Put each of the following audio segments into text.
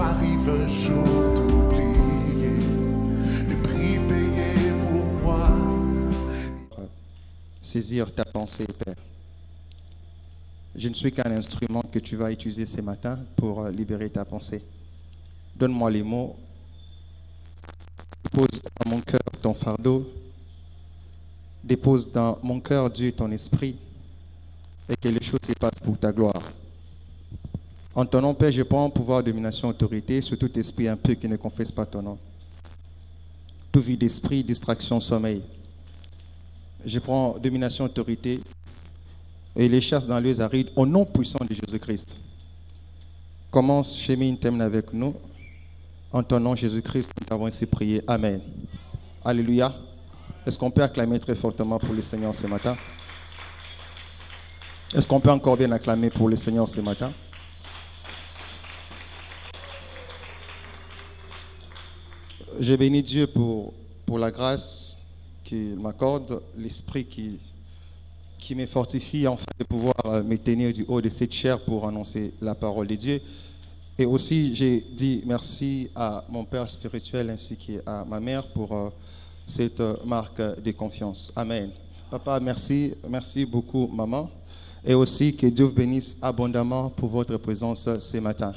m'arrive un jour d'oublier le prix payé pour moi. Saisir ta pensée, Père. Je ne suis qu'un instrument que tu vas utiliser ce matin pour libérer ta pensée. Donne-moi les mots. Dépose dans mon cœur ton fardeau. Dépose dans mon cœur, Dieu, ton esprit. Et que les choses se passent pour ta gloire. En ton nom, Père, je prends pouvoir, domination, autorité sur tout esprit impur qui ne confesse pas ton nom. Tout vide d'esprit, distraction, sommeil. Je prends domination, autorité et les chasse dans les arides au nom puissant de Jésus-Christ. Commence, chemine, termine avec nous. En ton nom, Jésus-Christ, nous t'avons ainsi prié. Amen. Alléluia. Est-ce qu'on peut acclamer très fortement pour le Seigneur ce matin? Est-ce qu'on peut encore bien acclamer pour le Seigneur ce matin? Je bénis Dieu pour la grâce qu'il m'accorde, l'esprit qui me fortifie afin de pouvoir me tenir du haut de cette chair pour annoncer la parole de Dieu. Et aussi, j'ai dit merci à mon père spirituel ainsi qu'à ma mère pour cette marque de confiance. Amen. Papa, merci. Merci beaucoup, maman. Et aussi que Dieu vous bénisse abondamment pour votre présence ce matin.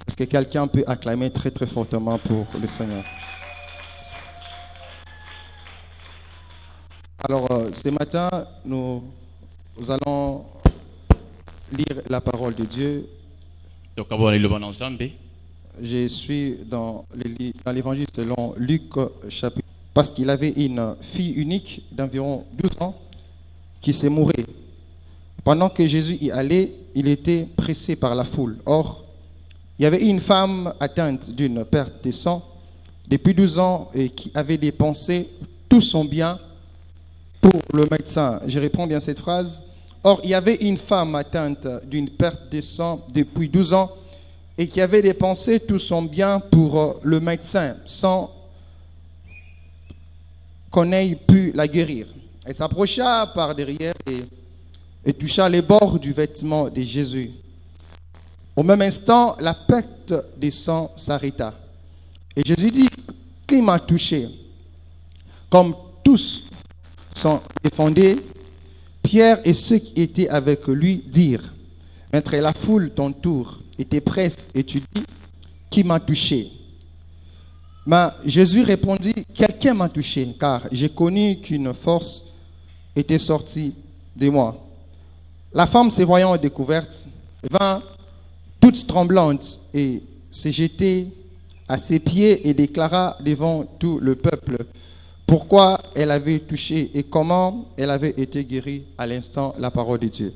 Est-ce que quelqu'un peut acclamer très très fortement pour le Seigneur? Alors, ce matin, nous allons lire la parole de Dieu. Je suis dans l'évangile selon Luc, chapitre. Parce qu'il avait une fille unique d'environ 12 ans qui s'est mourée. Pendant que Jésus y allait, il était pressé par la foule. Or, il y avait une femme atteinte d'une perte de sang depuis 12 ans et qui avait dépensé tout son bien pour le médecin. Je réponds bien cette phrase. Or, il y avait une femme atteinte d'une perte de sang depuis 12 ans et qui avait dépensé tout son bien pour le médecin sans qu'on ait pu la guérir. Elle s'approcha par derrière et toucha les bords du vêtement de Jésus. Au même instant, la perte de sang s'arrêta. Et Jésus dit, qui m'a touché? Comme tous sont défendus, Pierre et ceux qui étaient avec lui dirent, Maître, la foule t'entoure et te presse et tu dis, qui m'a touché? Mais Jésus répondit, quelqu'un m'a touché, car j'ai connu qu'une force était sortie de moi. La femme, se voyant découverte, vint toute tremblante et se jetait à ses pieds et déclara devant tout le peuple pourquoi elle avait touché et comment elle avait été guérie à l'instant la parole de Dieu.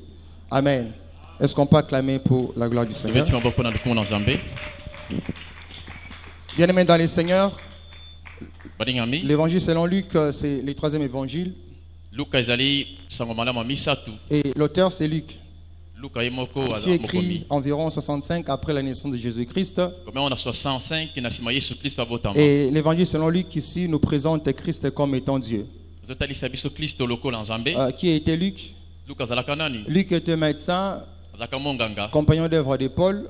Amen. Est-ce qu'on peut acclamer pour la gloire du Seigneur? Bien-aimés dans les Seigneurs, l'évangile selon Luc, c'est le 3e évangile. Et l'auteur, c'est Luc, qui écrit environ 65 après la naissance de Jésus-Christ. Et l'évangile selon Luc ici nous présente Christ comme étant Dieu. Qui était Luc? Luc était médecin, compagnon d'œuvre de Paul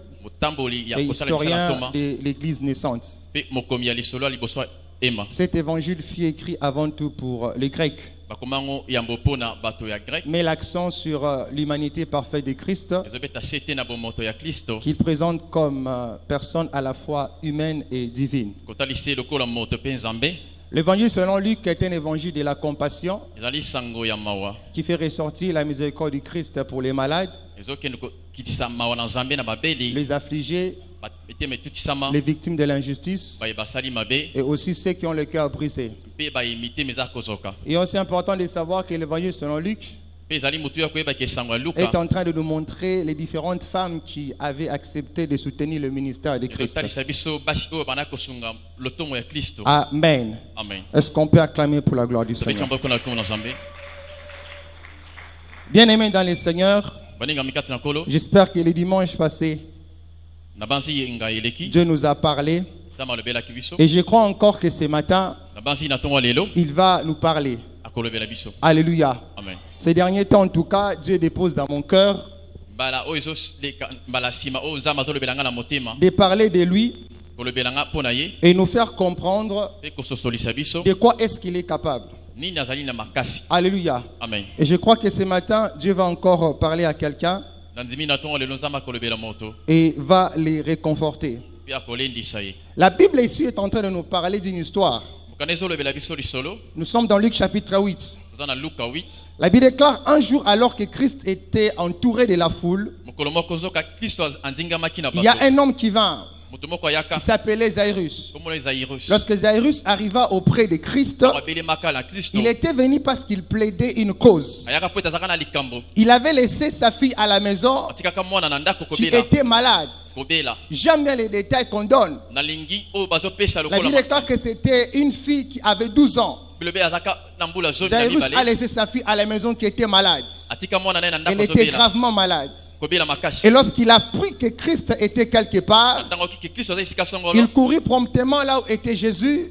et historien de l'église naissante. Cet évangile fut écrit avant tout pour les Grecs. Mais l'accent sur l'humanité parfaite de Christ, qu'il présente comme personne à la fois humaine et divine. L'évangile selon Luc est un évangile de la compassion qui fait ressortir la miséricorde du Christ pour les malades, les affligés, les victimes de l'injustice et aussi ceux qui ont le cœur brisé. Et aussi important de savoir que l'évangile selon Luc est en train de nous montrer les différentes femmes qui avaient accepté de soutenir le ministère de Christ. Amen. Est-ce qu'on peut acclamer pour la gloire du Seigneur? Bien-aimés dans le Seigneur, j'espère que le dimanche passé, Dieu nous a parlé. Et je crois encore que ce matin, il va nous parler. Alléluia. Amen. Ces derniers temps, en tout cas, Dieu dépose dans mon cœur de parler de lui et nous faire comprendre de quoi est-ce qu'il est capable. Alléluia. Amen. Et je crois que ce matin, Dieu va encore parler à quelqu'un et va les réconforter. La Bible ici est en train de nous parler d'une histoire. Nous sommes dans Luc chapitre 8. La Bible déclare un jour alors que Christ était entouré de la foule, il y a un homme qui vint. Il s'appelait Jairus. Lorsque Jairus arriva auprès de Christ, il était venu parce qu'il plaidait une cause. Il avait laissé sa fille à la maison qui était malade. J'aime bien les détails qu'on donne. La Bible déclare que c'était une fille qui avait 12 ans. Jairus a laissé sa fille à la maison qui était malade. Elle était gravement malade. Et lorsqu'il a appris que Christ était quelque part, il courut promptement là où était Jésus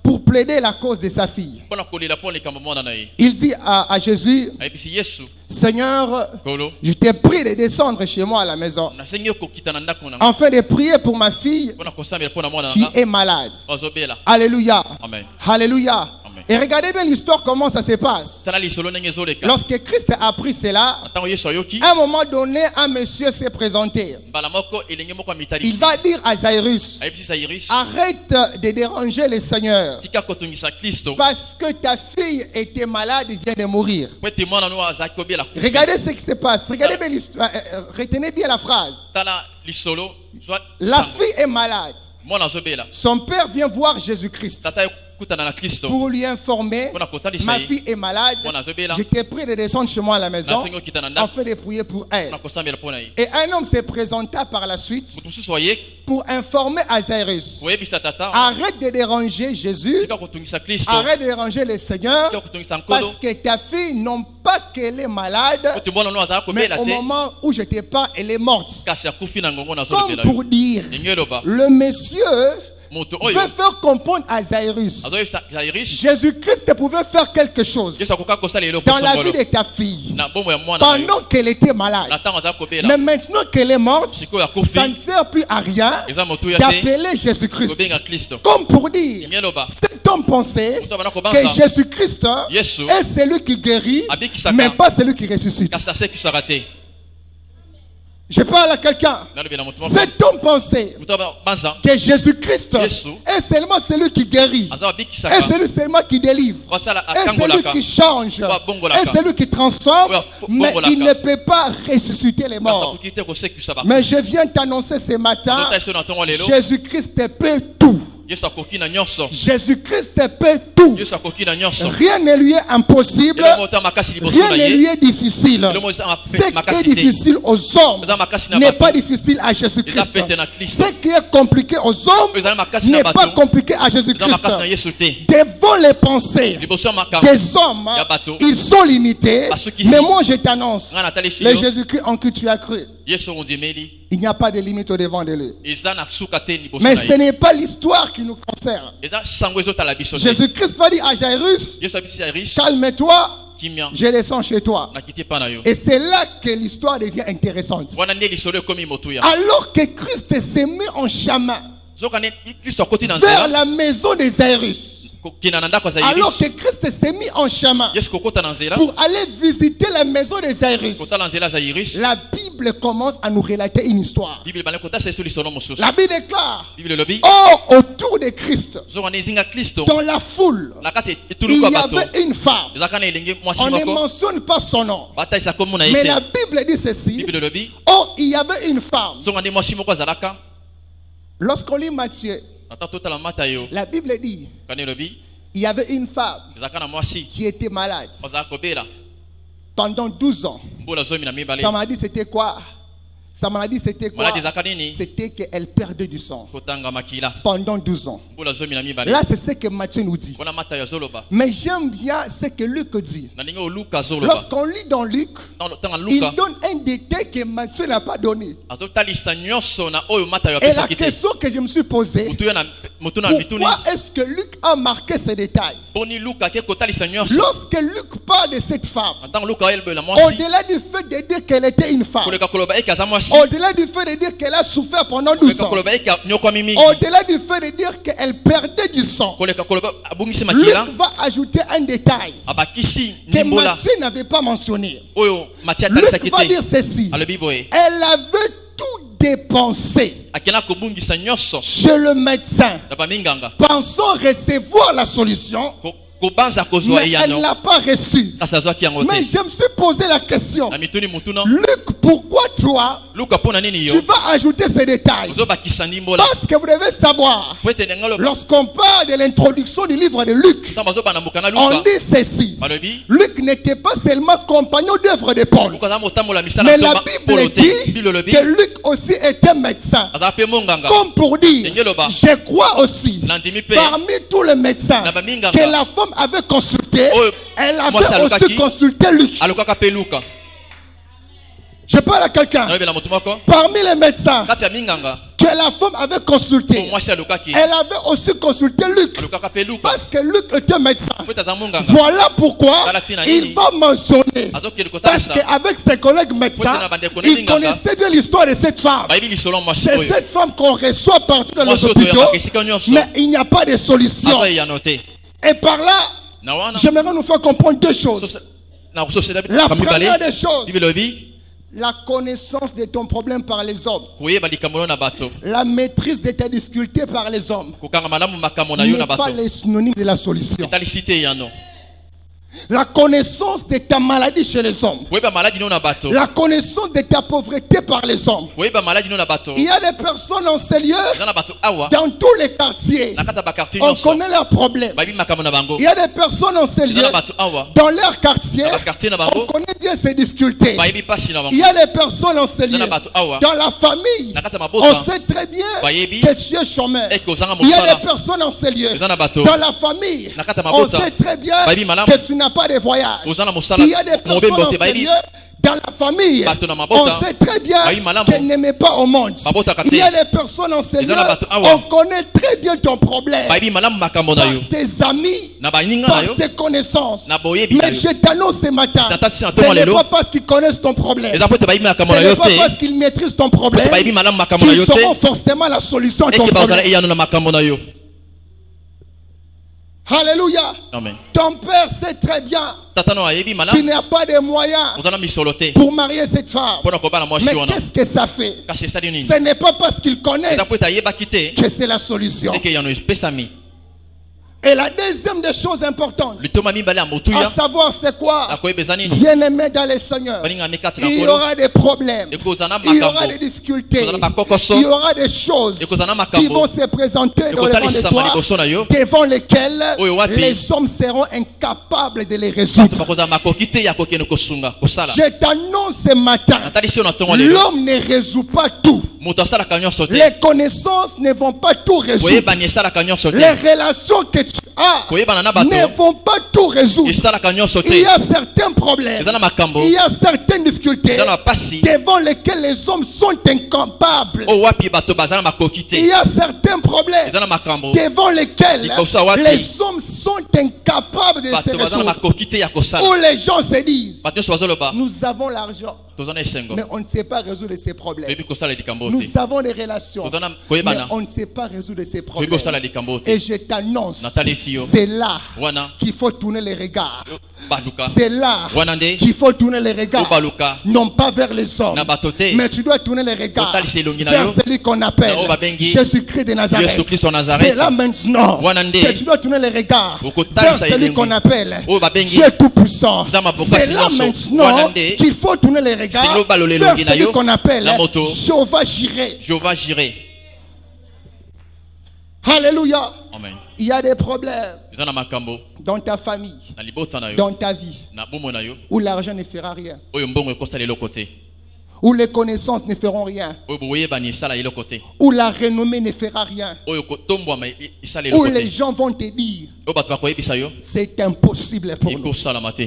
pour plaider la cause de sa fille. Il dit à Jésus, Seigneur, je t'ai prie de descendre chez moi à la maison afin de prier pour ma fille qui est malade. Alléluia. Amen. Alléluia. Amen. Et regardez bien l'histoire, comment ça se passe. Lorsque Christ a appris cela, à un moment donné, un monsieur s'est présenté. Il va dire à Jairus, arrête de déranger le Seigneur parce que ta fille était malade et vient de mourir. Regardez ce qui se passe. Regardez bien l'histoire. Retenez bien la phrase. La fille est malade. Son père vient voir Jésus-Christ pour lui informer, ma fille est malade, je t'ai pris de descendre chez moi à la maison afin de prier pour elle. Et un homme se présenta par la suite pour informer à Jairus, arrête de déranger Jésus, arrête de déranger le Seigneur, parce que ta fille non pas qu'elle est malade, mais au moment où je te parle, elle est morte. Comme pour dire, le monsieur veut faire comprendre à Jairus, Jésus-Christ pouvait faire quelque chose dans la vie de ta fille pendant qu'elle était malade. Mais maintenant qu'elle est morte, ça ne sert plus à rien d'appeler Jésus-Christ. Comme pour dire, cet homme pensait que Jésus-Christ est celui qui guérit, mais pas celui qui ressuscite. Je parle à quelqu'un. Cet homme pensait que Jésus-Christ est seulement celui qui guérit, est celui seulement qui délivre, est celui qui change, est celui qui transforme, mais il ne peut pas ressusciter les morts. Mais je viens t'annoncer ce matin, Jésus-Christ peut tout. Jésus-Christ peut tout. Rien ne lui est impossible. Rien ne lui est difficile. Ce qui est difficile aux hommes n'est pas difficile à Jésus-Christ. Ce qui est compliqué aux hommes n'est pas compliqué à Jésus-Christ. Devant les pensées des hommes, ils sont limités. Mais moi je t'annonce, le Jésus-Christ en qui tu as cru, il n'y a pas de limite au devant de lui. Mais ce n'est pas l'histoire qui nous concerne. Jésus-Christ va dire à Jairus, calme-toi, je descends chez toi. Et c'est là que l'histoire devient intéressante. Alors que Christ s'est mis en chemin vers la maison de Jairus, alors que Christ s'est mis en chemin pour aller visiter la maison de Jairus, la Bible commence à nous relater une histoire. La Bible déclare, oh, autour de Christ, dans la foule, il y avait une femme. On ne mentionne pas son nom, mais la Bible dit ceci, oh, il y avait une femme. Lorsqu'on lit Matthieu, la Bible dit, il y avait une femme qui était malade pendant 12 ans. Ça m'a dit c'était quoi? Sa maladie, c'était quoi? Maladi ezaka nini? C'était qu'elle perdait du sang Kotanga makila. pendant 12 ans. Mbula zomi na mibale. Là, c'est ce que Matthieu nous dit. Wana mata ya zoloba. Mais j'aime bien ce que Luc dit. Na ningo Luka zoloba. Lorsqu'on lit dans Luc, Tanga il Luka. donne un détail que Matthieu n'a pas donné. Azotalisa nyonso na oyo mata ya Et la pesa kite. question que je me suis posée, Mutu na mituni. pourquoi est-ce que Luc a marqué ces détails? Boni Luka ke kotalisa nyonso. Lorsque Luc parle de cette femme, Antang Luka elbe la mwasi. au-delà du fait de dire qu'elle était une femme, Koleka koloba eka za mwasi. au-delà du fait de dire qu'elle a souffert pendant 12 Koleka ans, koloba eka nyoko mimi. au-delà du fait de dire qu'elle perdait du sang, Koleka koloba abungisi Luc makila. va ajouter un détail Abakisi que nimbola. Matthieu n'avait pas mentionné. Oyo Matia talisa Luc va kite. dire ceci: Alobi boye. elle avait tout dépensé Akena kobungisa nyonso. chez le médecin, Na baminganga. pensant recevoir la solution, Kobanza kozwa mais elle eyano. n'a pas reçu. Kasa zwaki yango Mais te. je me suis posé la question, Na mituni mutuna. Luc, pourquoi toi, Luka pona nini tu yo? vas ajouter ces détails? Ozobakisa ndimbola. Parce que vous devez savoir, Pwete ngalo. lorsqu'on parle de l'introduction du livre de Luc, Tamba zobana mbukana on Luka. dit ceci: Balobi. Luc n'était pas seulement compagnon d'œuvre de Paul, Luka za motambola misala mais la toba. Bible Polote. dit Bilolobi. que Luc aussi était médecin. Aza pe monganga. Comme pour dire, Ngeloba. je crois aussi, Landimi pe. parmi tous les médecins Na baminganga. que la femme avait consulté, Oyo. elle Mwasi avait aussi alukaki. consulté Luc. Alukaka pe Luka. Je parle à quelqu'un. Nabela mutu moko. Parmi les médecins Kati ya minganga. que la femme avait consulté, Mwasi alukaki. elle avait aussi consulté Luc. Alukaka pe Luka. Parce que Luc était médecin. Pwete za monganga. Voilà pourquoi Salatina il nini. va mentionner. Azokeli Parce kotalisa. qu'avec ses collègues médecins, il connaissait bien l'histoire de cette femme. Bayibi lisolo mwasi C'est oyo. cette femme qu'on reçoit partout dans les Mwasi oyo hôpitaux, toyaka esika nyonso. mais il n'y a pas de solution. Azo eyano te. Et par là, Na wana. j'aimerais nous faire comprendre deux choses. Na kusoseda La kamibale. première des choses, Bibilobi. la connaissance de ton problème par les hommes, Koyeba likambo na bato. la maîtrise de tes difficultés par les hommes, Kokanga malamu makambo na yo n'est na pas bato. les synonymes de la solution. Talisite yano. La connaissance de ta maladie chez les hommes, Koyeba maladi no na bato. la connaissance de ta pauvreté par les hommes. Koyeba maladi no na bato. Il y a des personnes en ces lieux, Na bato awa. dans tous les quartiers, Na kata ba quartier on nyonso. connaît leurs problèmes. Bayibi makambo na bango. Il y a des personnes en ces lieux, Na bato awa. dans leur quartier, Na ba quartier na on bango. connaît bien ces difficultés. Bayibi pasi na bango. Il y a des personnes en ces lieux, Na bato awa. dans la famille, Na kata on mabota. sait très bien Bayebi. que tu es chômeur. Eko zanga Il y a mosala. des personnes en ces lieux, Ozana bato. dans la famille, Nakata on mabota. sait très bien Bayebi malamu. que tu n'as pas de voyage. Ozana mosala. Il y a des personnes en ces lieux, dans la famille, Bato na mabota. on sait très bien Bayebi malamu. qu'elle n'aimait pas au monde. Mabota kate. Il y a des personnes en ces lieux, Ozana bato awa. on connaît très bien ton problème Bayibi malamu makambo na par yo. tes amis, Na baninga na par yo. tes connaissances. Na boyebi na Mais yo. je t'annonce ce matin, Natasi na ce toma n'est lelo. pas parce qu'ils connaissent ton problème, Eza pote bayibi makambo ce na n'est yo pas te. parce qu'ils maîtrisent ton problème Pote bayibi malamu makambo na qu'ils yo sauront te. forcément la solution à ton Eke bazala problème. eyano na makambo na yo. Alléluia. Amen. Ton père sait très bien, Tata no ayebi tu malamu. n'as pas de moyens Ozana misolo te. pour marier cette femme. Pona kobala mwasi Mais wana. qu'est-ce que ça fait? Kasi esali nini? Ce n'est pas parce qu'ils connaissent Eza pote ayebaki te. que c'est la solution. Eke yano espesami. Et la deuxième des choses importantes, Litoma mibale ya à motuya. savoir c'est quoi? Akoyebeza nini? Bien-aimé dans le Seigneur, Baninga mikati na il y kolo. aura des problèmes, Ekozana il y aura makambo. des difficultés, Ekozana bakokoso. il y aura des choses Ekozana qui makambo. vont se présenter dans le devant de Ekotalisama toi, liboso na yo. devant lesquelles Oyo wapi. les hommes seront incapables de les résoudre. Bakoza makoki te ya kokende kosunga kosala. Je t'annonce ce matin, Natalisi na tongo lelo. l'homme ne résout pas tout. Moto asalaka nyonso te. Les connaissances ne vont pas tout résoudre. Koyebani esalaka nyonso Les te. relations que tu as Koyebana na bato. ne vont pas tout résoudre. Esalaka nyonso Il te. y a certains problèmes, Eza na makambo. il y a certaines difficultés Eza na pasi. devant lesquelles les hommes sont incapables. O wapi bato bazana makoki Il te. y a certains problèmes Eza na makambo. devant lesquels Likosa wapi. les hommes sont incapables de se Bato bazana résoudre. makoki te ya kosala. Où les gens se disent, Bato nyonso bazoloba. nous avons l'argent, Tozana esengo. mais on ne sait pas résoudre ces problèmes. Toyebi kosala likambo Nous te. avons des relations, Tozana mais koyebana. on ne sait pas résoudre ces Toyebi problèmes. kosala likambo te. Et je t'annonce, Nathalie Sio. c'est là Wana. qu'il faut tourner les regards. Baluka. C'est là Wana nde. qu'il faut tourner les regards, Obaluka. non pas vers les hommes, Na bato te. mais tu dois tourner les regards Otalisa elongi na vers yo. celui qu'on appelle Na obabengi. Jésus-Christ de Nazareth. Jésus-Christ de Nazareth. C'est là maintenant Wana nde. que tu dois tourner les regards Okotalisa vers celui elongi. qu'on appelle Obabengi. Dieu Tout-Puissant. Zama boka C'est là silonso. maintenant Wana nde. qu'il faut tourner les regards Silo balole vers elongi na celui yo. qu'on appelle Na moto. Jéhovah Jireh. Jéhovah Jireh. Alléluia. Amen. Il y a des problèmes Eza na makambo. dans ta famille, Na libota na yo. dans ta vie, Na bomo na yo. où l'argent ne fera rien, Oyo mbongo ekosala eloko te. où les connaissances ne feront rien, oyo boyebani esala eloko te, où la renommée ne fera rien, oyo kotombwama esala où eloko les te, gens vont te dire, oyo bato bakoyebisa yo c'est impossible pour nous. ekosalama te.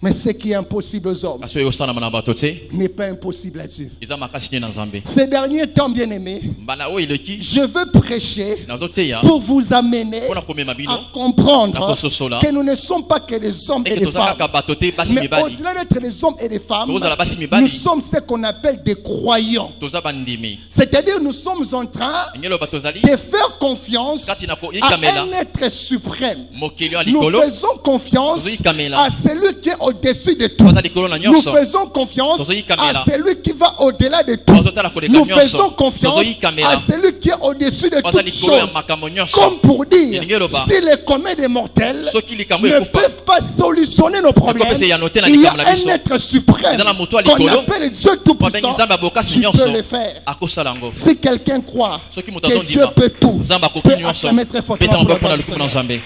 Mais ce qui est impossible aux hommes Kasi oyo osalama na bato te n'est pas impossible à Dieu. eza makasi te na Nzambe. Ces derniers temps, bien-aimés, Mbala oyo eleki je veux prêcher nazoteya pour vous amener mpona komema bino à comprendre Nakososola. que nous ne sommes pas que des hommes et eke des toza femmes. kaka bato te basi Mais mibali, au-delà d'être des hommes et des femmes, Tozala basi mibali. nous sommes ce qu'on appelle des croyants. toza bandimi. C'est-à-dire nous sommes en train Engelo bato zali de faire confiance Kati na ko- à ikamela. un être suprême. mokeli ya Nous likolo faisons confiance Tozo ikamela. à celui qui est au-dessus de tout. toza likolo na Nous nyonso, faisons confiance Tozo ikamela. à celui qui va au-delà de tout. Tozotala koleka Nous nyonso. faisons confiance Tozo ikamela. à celui qui est au-dessus de Toza toutes likolo ya choses. makambo nyonso. Comme pour dire, Elingi eloba. si les communs des mortels Soki likambo ne ekufa. peuvent pas solutionner nos problèmes, Ekopesa ya note na il y a likambo na biso. un être suprême Eza na moto ya qu'on likolo. appelle Dieu Tout-Puissant. Babengi Nzambe abokasi Tu nyonso peux le faire. akosala yango. Si quelqu'un croit Soki moto que azondima, Dieu peut tout, Nzambe akoki peut nyonso. acclamer très Beta fortement pour maboko la gloire na du lufufu na Seigneur. Nzambe.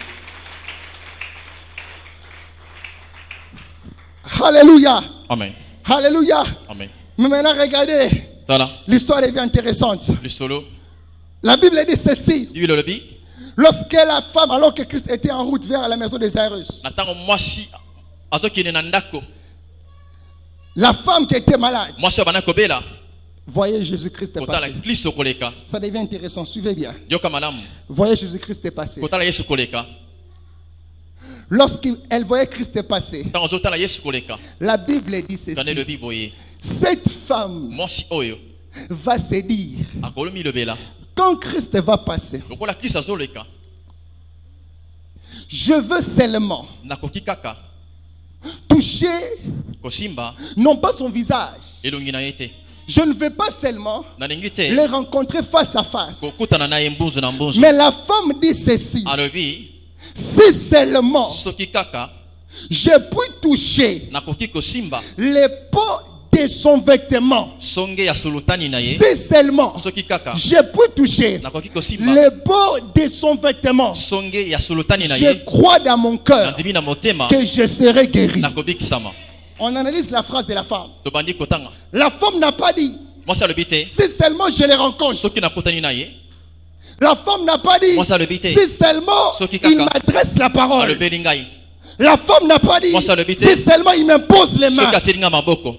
Alléluia. Amen. Alléluia. Amen. Mais maintenant, regardez, Tala l'histoire devient intéressante. lisolo La Bible dit ceci. Bible elobi Lorsque la femme, alors que Christ était en route vers la maison de Jairus, na ntango mwasi azokende na ndako, la femme qui était malade, mwasi oyo bana kobela voyez Jésus-Christ kotala passer. Kristo koleka. Ça devient intéressant, suivez bien. Yoka malamu Voyez Jésus-Christ passer. kotala Yesu koleka. Lorsqu'elle voyait Christ passer, Ntango ozotala Yesu koleka, la Bible dit tande ceci. elobi boye Cette femme mwasi oyo va se dire, akolomi lobela quand Christ va passer, lokola Kristo azoleka, je veux seulement nakoki kaka toucher, kosimba non pas son visage. elongi na ye te, Je ne veux pas seulement nalingi te les rencontrer face à face. kokutana na ye mbunzu na mbunzu. Mais la femme dit ceci. Alobi Si seulement soki kaka je puis toucher nakoki kosimba les peaux de son vêtement. songe ya sulutani na ye, Si seulement soki kaka je puis toucher nakoki kosimba les peaux de son vêtement. songe ya sulutani na Je ye, crois dans mon cœur nandimi na motema que je serai guéri. nakobikisama. On analyse la phrase de la femme. Tobandi kotanga La femme n'a pas dit mwasi alobi te si seulement je les rencontre. soki nakutani na ye, La femme n'a pas dit Moi, ça le bite. si seulement Soki kaka. il m'adresse la parole. alobeli ngai, La femme n'a pas dit Moi, ça le bite. si seulement il m'impose les mains. soki asili nga maboko.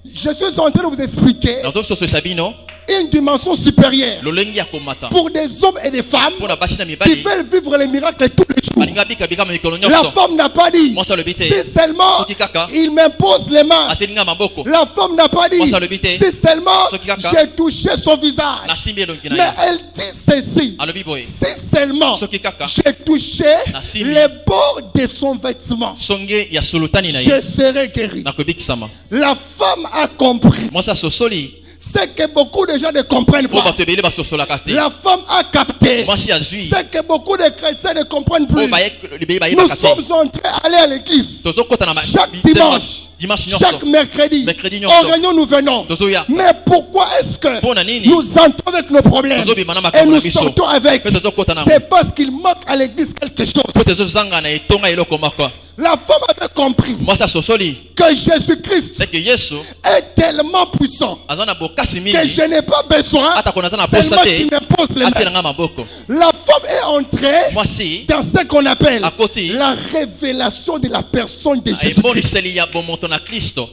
Je suis en train de vous expliquer Nazosososa bino une dimension supérieure lolengi ya komata pour des hommes et des femmes mpona basi na qui mibali veulent vivre les miracles tous les jours. balinga bikabika mikolo La nyonso, femme n'a pas dit Moi, ça le bite. si seulement Soki kaka. il m'impose les mains. asili nga maboko, La femme n'a pas dit Moi, ça le bite. si seulement Soki kaka. j'ai touché son visage. nasimbi elongi na Mais ye, elle dit ceci. alobi boye Si seulement soki kaka j'ai touché Nasimbi. les bords de son vêtement, songe ya sulutani na je ye, serai guéri. nakobikisama. La femme a compris Mwasi asosoli ce que beaucoup de gens ne comprennent po pas. bato ebele basosolaka te, La femme a capté mwasi azwi ce que beaucoup de chrétiens ne comprennent po plus. ebele Nous bayebaka sommes te. en train d'aller à l'église Tozokota na chaque dimanche, dimanche chaque nyonso, mercredi. Mercredi Au nyonso. réunion, nous venons. tozoya Mais pourquoi est-ce que Pona nini? nous entrons avec nos problèmes Tozobima na et makambo nous na biso. sortons avec? Pe tozokota nango. C'est parce qu'il manque à l'église quelque chose. po tozozanga na etonga eloko moko. La femme avait compris Mwasi asosoli que Jésus-Christ seke Yesu est tellement puissant aza na bokasi que mingi je n'ai pas besoin ata kona aza na seulement posa qu'il te m'impose les atina mains. nga maboko. La femme est entrée Mwasi dans ce qu'on appelle Akoti. la révélation de la personne de Jésus-Christ. emoniseli ya bomoto na Kristo.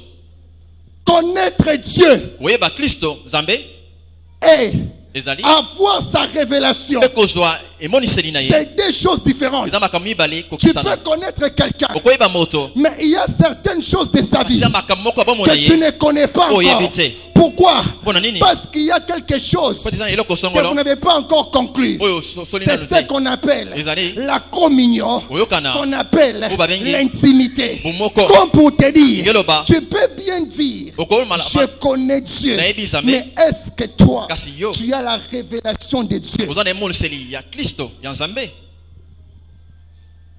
Connaître Dieu Oyeba Kristo Nzambe et ezali avoir sa révélation, pe kozwa emoniseli na ye, c'est deux choses différentes. eza makambo mibale Tu kokisana. peux connaître quelqu'un, Okoyeba moto mais il y a certaines choses de sa vie eza makambo moko abomona que tu ye ne connais pas Oh, encore. yebite. Pourquoi? mpona nini Parce qu'il y a quelque chose po eza na eloko que vous songolo n'avez pas encore conclu. oyo soli C'est nanu ce te qu'on appelle Ezali. la communion, oyokana qu'on appelle Oh, babengi. l'intimité. Bomoko. Comme pour te dire, Ngeloba. tu peux bien dire, Okomala- je connais Dieu, Nayebi Nzambe. mais est-ce que toi, Kasi yo. tu as la révélation de Dieu? oza na emoniseli ya Kristo ya Nzambe.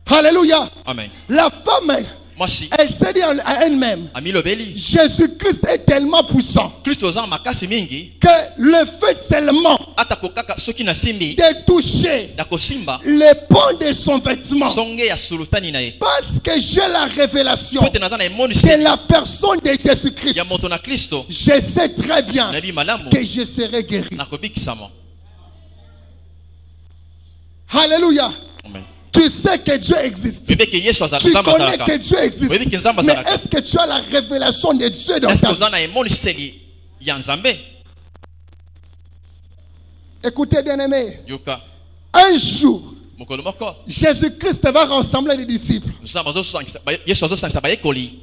Alléluia. Amen. La femme mwasi Elle s'est dit à elle-même, amilobeli Jésus-Christ est tellement puissant Kristo aza makasi mingi que le fait seulement ata kokaka soki na simbi de toucher ya kosimba le pont de son vêtement, songe ya sulutani na ye parce que j'ai la révélation pote naza na de emoniseli la personne de Jésus-Christ, ya moto na Kristo je sais très bien nayebi malamu que je serai guéri. nakobikisama. Alléluia. Amen. Tu sais que Dieu existe. Bebe ke Yesu Tu Nzambe connais azalaka. que Dieu existe. Oui, que Nzambe Mais azalaka. est-ce que tu as la révélation de Dieu dans Est-ce ta que vie? oza na emoniseli ya Nzambe? Écoutez, bien-aimés. Yoka Un jour, mokolo moko Jésus-Christ va rassembler les disciples. Nzambe Yesu azosangisa bayekoli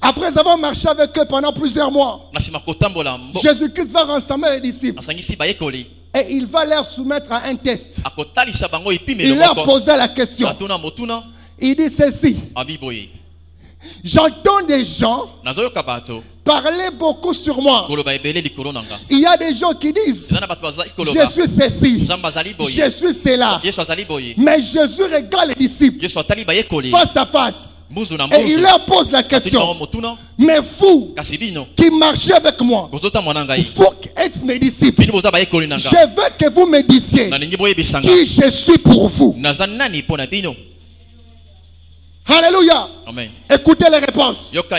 Après avoir marché avec eux pendant plusieurs mois, na nsima kotambola Jésus-Christ va rassembler les disciples. asangisi bayekoli Et il va leur soumettre à un test. akotalisa bango Il epimelo leur moko posa la question. atuna motuna Il dit ceci. abi boye J'entends des gens nazoyoka bato parler beaucoup sur moi. koloba ebele likolo nanga Il y a des gens qui disent, eza na bato bazali je koloba suis ceci, Nzambe azali boye je suis cela. Yesu azali boye Mais Jésus regarde les disciples Yesu atali bayekoli face à face. mbuzu na Et il mbuzu leur pose la atiki bango question. motuna Mais vous kasi bino qui marchez avec moi, bozotamwa na ngai vous qui êtes mes disciples, bino boza bayekoli na je nga veux que vous me disiez nalingi boyebisanga qui je suis pour vous. naza nani mpo na bino. Alléluia. Amen. Écoutez les réponses. Yoka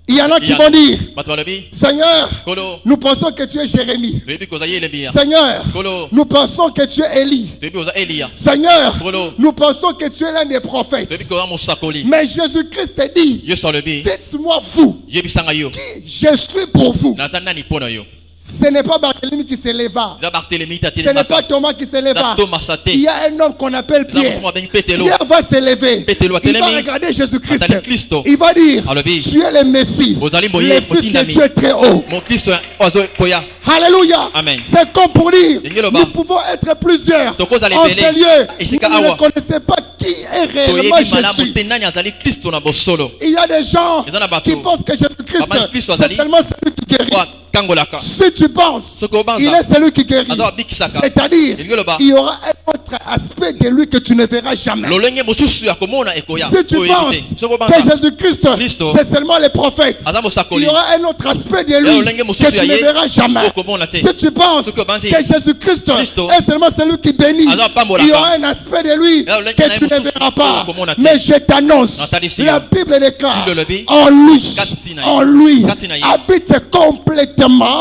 Il y en a qui vont dire, bato balobi Seigneur, kolo nous pensons que tu es Jérémie. toyebi kozali elemia Seigneur, kolo nous pensons que tu es Élie. toyebi oza eliya Seigneur, Kolo. nous pensons que tu es l'un des prophètes. toyebi koza mosakoli Mais Jésus-Christ te dit, Yesu alobi dites-moi vous, yebisanga yo qui je suis pour vous. naza nani mpo na yo. Ce n'est pas Barthélemy qui s'éleva. eza bartelemi Ce n'est pas tatelemaka Thomas qui s'éleva. eza tomasa te Il y a un homme qu'on appelle eza Pierre. moto abengi petelo Pierre va s'élever. Petelo Il va atelemi. regarder Jésus-Christ. Atali Kristo. Il va dire, Alobi. tu es le Messie, Ozali le boye, Fils de otindami. Dieu très haut. mon Kristo azokoya. Alléluia. Amen. C'est comme pour dire, Ndenge loba. nous pouvons être plusieurs Tokoza en lebele. ces lieux. Esika Vous ne awa. connaissez pas qui est réellement toyebi malamu Jésus. te nani azali Kristo na bosolo. Il y a des gens Eza na bato. qui pensent que Jésus-Christ, Baba Kristo c'est azali. seulement celui qui guérit. Oyo akangolaka Si tu penses, Soko obanza. il est celui qui guérit. Azo abikisaka. C'est-à-dire, Ndenge loba. il y aura un autre aspect de lui que tu ne verras jamais. lolenge mosusu ya komona ekoya. Si tu Oyebi te. penses Soko que obanza. Jésus-Christ, Kristo. c'est seulement les prophètes, Aza il mosakoli. y aura un autre aspect de Lelo lui lenge mosusu que tu ya ne ye. verras jamais. Okomona te. Si tu penses Soko obanza. que Jésus-Christ Kristo. est seulement celui qui bénit, Aza pambolaka. il y aura un aspect de lui Lelo lenge que na tu ye ne mosusu. verras pas. Okomona te. Mais je t'annonce, Natali siyo. la Bible déclare, Bible lobi. en lui, Kati na ye. en lui, Kati na ye. habite complètement